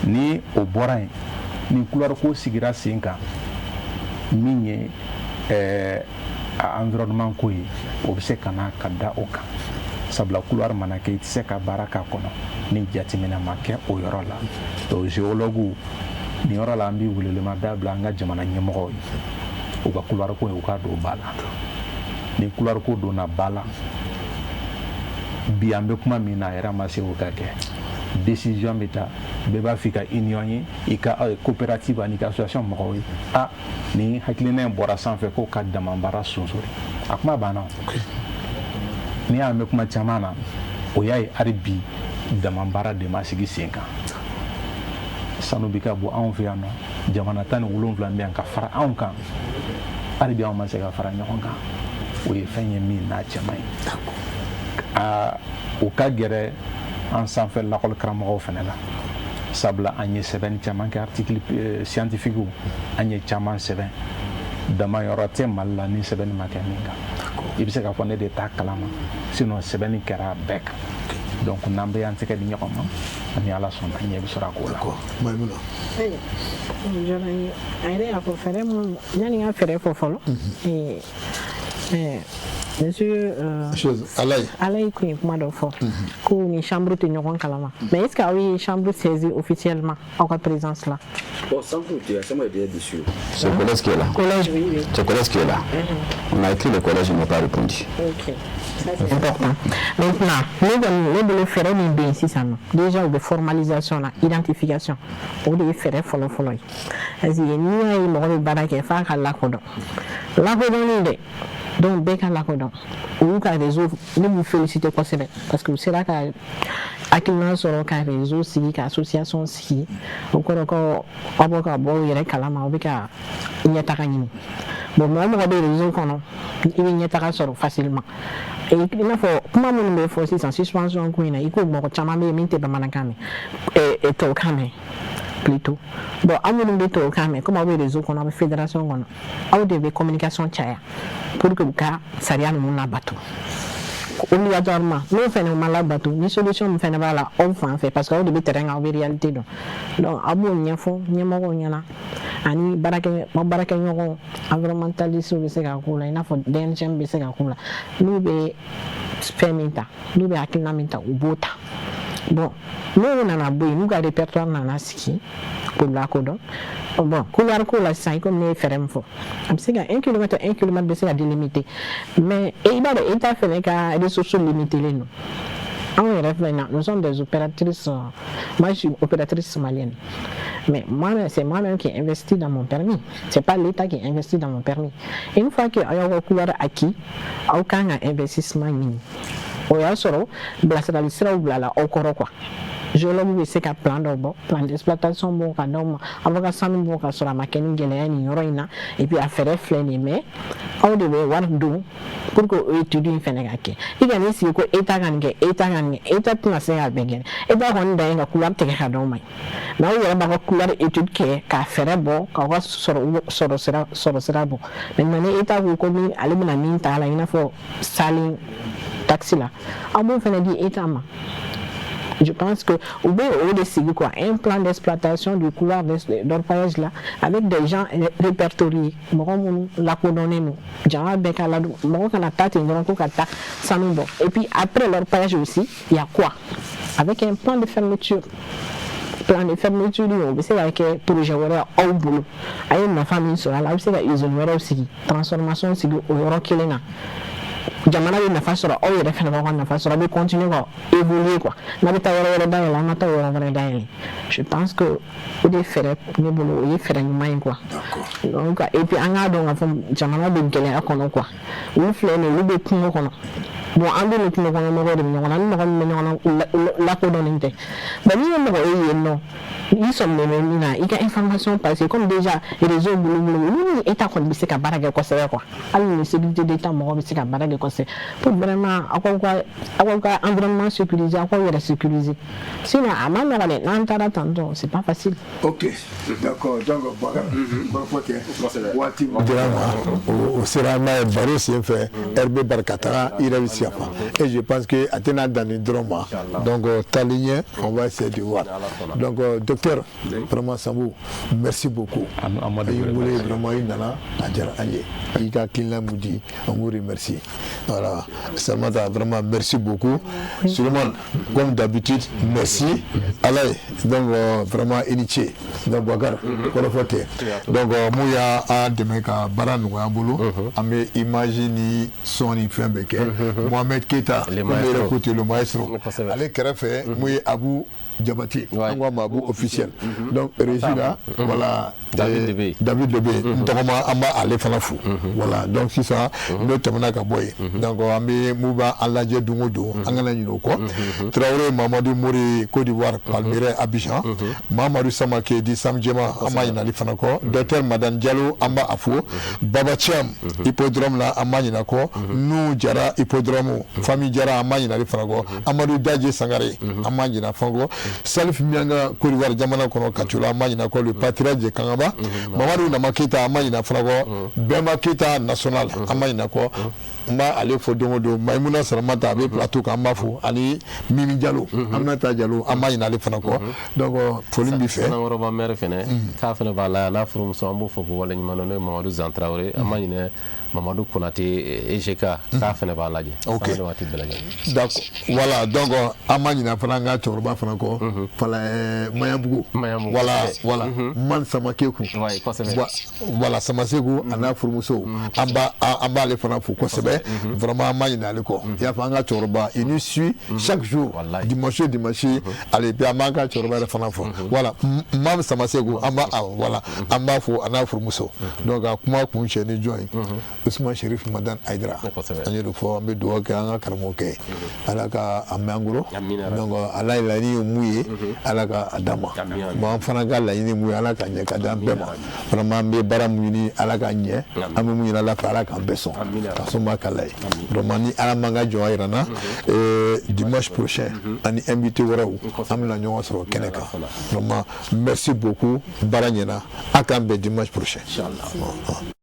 ni o bɔra yen ni couloir ko sigira sen kan min ye environnement ko ye o bɛ se ka na ka da o kan sabula couloir mana kɛ i tɛ se ka baara k'a kɔnɔ ni jateminɛ ma kɛ o yɔrɔ la donc géologue nin yɔrɔ la an bɛ welewelema da bila an ka jamana ɲɛmɔgɔw ye u ka couloir ko ye u k'a don ba la ni couloir ko donna ba la bi an bɛ kuma min na a yɛrɛ ma se o ka kɛ décision bɛ ta bɛɛ b'a fɔ i ka union ye i ka coopérative ani ka association mɔgɔw ye ni hakilina in bɔra sanfɛ k'o ka dama baara sonsori a kuma banna ni y'an bɛ kuma caman na o y'a ye hali bi dama baara de ma sigi sen kan sanu bɛ ka bɔ anw fɛ yan nɔ jamana 17 bɛ yan ka fara anw kan hali bi anw ma se ka fara ɲɔgɔn kan o ye fɛn ye min n'a cɛman ye o ka gɛrɛ an sanfɛ lakɔli karamɔgɔw fana la sabula an ye sɛbɛnni caman kɛ article scientifique an ye caman sɛbɛn dama yɔrɔ tɛ Mali la ni sɛbɛnni ma kɛ min kan i bɛ se k'a fɔ ne de t'a kalama sinon sɛbɛnni kɛra bɛɛ kan donc n'an bɛ an tɛgɛ di ɲɔgɔn ma ani Ala sɔnna ɲɛ bɛ sɔrɔ a ko la. a yɛrɛ y'a fɔ fɛɛrɛ mun yanni n ka fɛɛrɛ fɔ fɔlɔ monsieur Alaye kun ye kuma dɔ fɔ ko ni chambre tɛ ɲɔgɔn kalama mais est-ce que aw ye chambre saisi officiellement aw ka présence là? Bon, sans doute, il y a sûrement des dessus. C'est le collège qui est là. Collège, oui. C'est le collège qui est là. On a écrit le collège, il n'a pas répondu. Ok. C'est important. Maintenant, nous devons faire une bien ici, ça non. Déjà, de formalisation, là, identification. On doit faire follow. Est-ce qu'il y a une mauvaise barre qui est faite à l'accord? L'accord est donc bɛɛ ka lakodɔn olu ka réseau ne b'u féliciter kosɛbɛ parce que u sera ka hakilina sɔrɔ ka réseau sigi ka association sigi o kɔrɔ ko aw bɛ ka bɔ u yɛrɛ kalama aw bɛ ka ɲɛtaga ɲini bon mɔgɔ mɔgɔ bɛ réseau kɔnɔ i bɛ ɲɛtaga sɔrɔ facilement i n'a fɔ kuma minnu bɛ fɔ sisan suspension ko in na i ko mɔgɔ caman bɛ yen min tɛ bamanankan mɛn tubabukan mɛn plutôt bon aw minnu bɛ tubabukan mɛn comme aw bɛ réseau kɔnɔ aw bɛ fédération kɔnɔ aw de bɛ communication caya pour que u ka sariya ninnu labato obligatoirement n'o fana ma labato ni solution min fana b'a la aw fan fɛ parce que aw de bɛ terrain kan aw bɛ réalité dɔn donc aw b'o ɲɛfɔ ɲɛmɔgɔw ɲɛna ani baarakɛɲɔgɔn environnementaliste bɛ se ka k'u la i n'a fɔ DNGM bɛ se ka k'u la n'u bɛ fɛn min ta n'u bɛ hakilina min ta u b'o ta bon n'u nana bɔ yen n'u ka répertoire nana sigi k'u lakodɔn bon couloir ko la sisan comme ne ye fɛɛrɛ min fɔ a bɛ se ka 1 kilomètre bɛ se ka délimiter mais i b'a dɔn État fɛnɛ ka ressources limitées don anw yɛrɛ filɛ na nous sommes des opératrices moi je suis opératrice malienne mais moi c'est moi-même qui investis dans mon permis c'est pas l'État qui investit dans mon permis une fois que aw y'aw ka couloir acquis aw kan ka investissement ɲini o y'a sɔrɔ bilasirali siraw bilala aw kɔrɔ quoi géologue bɛ se ka plan dɔw bɔ plan d'exploitation b'o ka d'aw ma aw bɛ ka sanu b'o ka sɔrɔ a ma kɛ ni gɛlɛya nin yɔrɔ in na et puis a fɛɛrɛ filɛ nin mais aw de bɛ wari don pour que o étude in fɛnɛ ka kɛ i ka n'i sigi ko État ka nin kɛ État tɛna se ka bɛɛ kɛ État kɔni dan ye ka couloir tigɛ ka d'aw ma ye mais aw yɛrɛ b'a ka couloir étude kɛ ka fɛɛrɛ bɔ k'aw ka sɔrɔ sira bɔ maintenant ni État ko ko min ale bɛna min ta a la i n'a fɔ sali taxi la aw b'o fɛnɛ di État ma. Je pense que au de signer quoi un plan d'exploitation du couloir d'orpaillage là avec des gens répertoriés mɔgɔ la kodɔnnen don jama bɛɛ ka ladon mɔgɔ kana taa ten dɔrɔn ko ka taa sanu bɔ et puis après l'orpaillage aussi il y a quoi avec un plan de fermeture o bɛ se ka kɛ projet wɛrɛ aw bolo a ye nafa min sɔrɔ a la a bɛ se ka usine wɛrɛw sigi transformation sigi o yɔrɔ kelen na jamana bɛ nafa sɔrɔ aw yɛrɛ fana b'aw ka nafa sɔrɔ a bɛ continuer ka évoluer quoi n'a bɛ taa yɔrɔ wɛrɛ dayɛlɛ an ka taa yɔrɔ wɛrɛ dayɛlɛ je pense que o de fɛɛrɛ ne bolo o ye fɛɛrɛ ɲuman ye quoi donc et puis an k'a dɔn k'a fɔ jamana bɛ gɛlɛya kɔnɔ quoi olu filɛ nin ye olu bɛ kungo kɔnɔ bon an bɛ nin kungo kɔnɔ mɔgɔw de bɛ ɲɔgɔn na ni mɔgɔ min bɛ ɲɔgɔn na lakodɔnnen tɛ mais n'i ye mɔgɔ ye yen nɔ ils sont même là, il y a information passée comme déjà réseau boulot état qu'on bise ka barage ko c'est quoi alors sécurité d'état mo bise ka barage ko c'est pour vraiment akwa environnement sécurisé akwa yere sécurisé sinon à ma mère les n'entara tantôt c'est pas facile. OK, d'accord. Donc wati drama au serama baro c'est fait herbe barkatara il réussit pas et je pense que atena dans le drama donc taligné on va essayer de voir. Donc docteur vraiment Sambou merci beaucoup. Vous voulez vraiment une nana adjara aye ika kinla moudi on vous remercie. Voilà, Salmata vraiment merci beaucoup. Suleiman comme d'habitude merci. Allez donc vraiment initié donc Bakar kolofote donc muya a deme ka bara no ambulu ame imagine soni fembeke Mohamed Keita le côté le maestro allez kerefe muya Abou Diabati, un mabou officiel. Donc, Régina, voilà, David Debé, Ndogoma Amba Ale Fanafou. Voilà, donc c'est ça, nous terminons à Boy. Donc, on a mis Mouba Aladje Dungodo, Angana Yinoko, Traoré Mamadou Mouri, Côte d'Ivoire, Palmyre, Abidjan, Mamadou Samake, di Sam Djema, Amba Yinali Fanako, Docteur Madame Diallo, Amba Afou, Baba Thiam, Hippodrome là, Amba Yinako, nous Diara, Hippodrome, Famille Diara, Amba Yinali Fanako, Amadou Dadje Sangare, Amba Yinafango, Salif Mianga Koulibar Jamana Kono Kachula Amagina Ko le patriarche de Kangaba Mamadou Namakita Amagina Frago Bema Kita National Amagina Ko ma ale fo dongodo Maimouna Salamata avec plateau Kambafo ani Mimi Diallo Aminata Diallo Amagina ale Franco donc folim bi fait na woroba mere fene ka fene bala na furum so ambu fo wala ni manono Mamadou Zantraoré Amagina Mamadou Konaté EGK ka fene bala ji OK d'accord voilà donc Amagina Franga Chorba Franco fala Mayambugo voilà man Samakeku voilà Samaseku ana furumuso amba le fana fo ko sebe vraiment Amagina le ko ya fanga Chorba il nous suit chaque jour dimanche allez bien manga Chorba le fana fo voilà mam Samaseku voilà amba fo ana furumuso donc kuma kun cheni join Ousmane Chérif Madan Aïdra ani le fo ambe do ka anga karmoke alaka amanguro donc ala ilani muye alaka adama bon fana ga la yini muye alaka nya ka dan bema vraiment be bara muni alaka nya amu muye la fa alaka beson so ma kala vraiment ni ala manga jo irana dimanche prochain ani invité waraw amna ñoo so keneka vraiment merci beaucoup baranyena akambe dimanche prochain inchallah.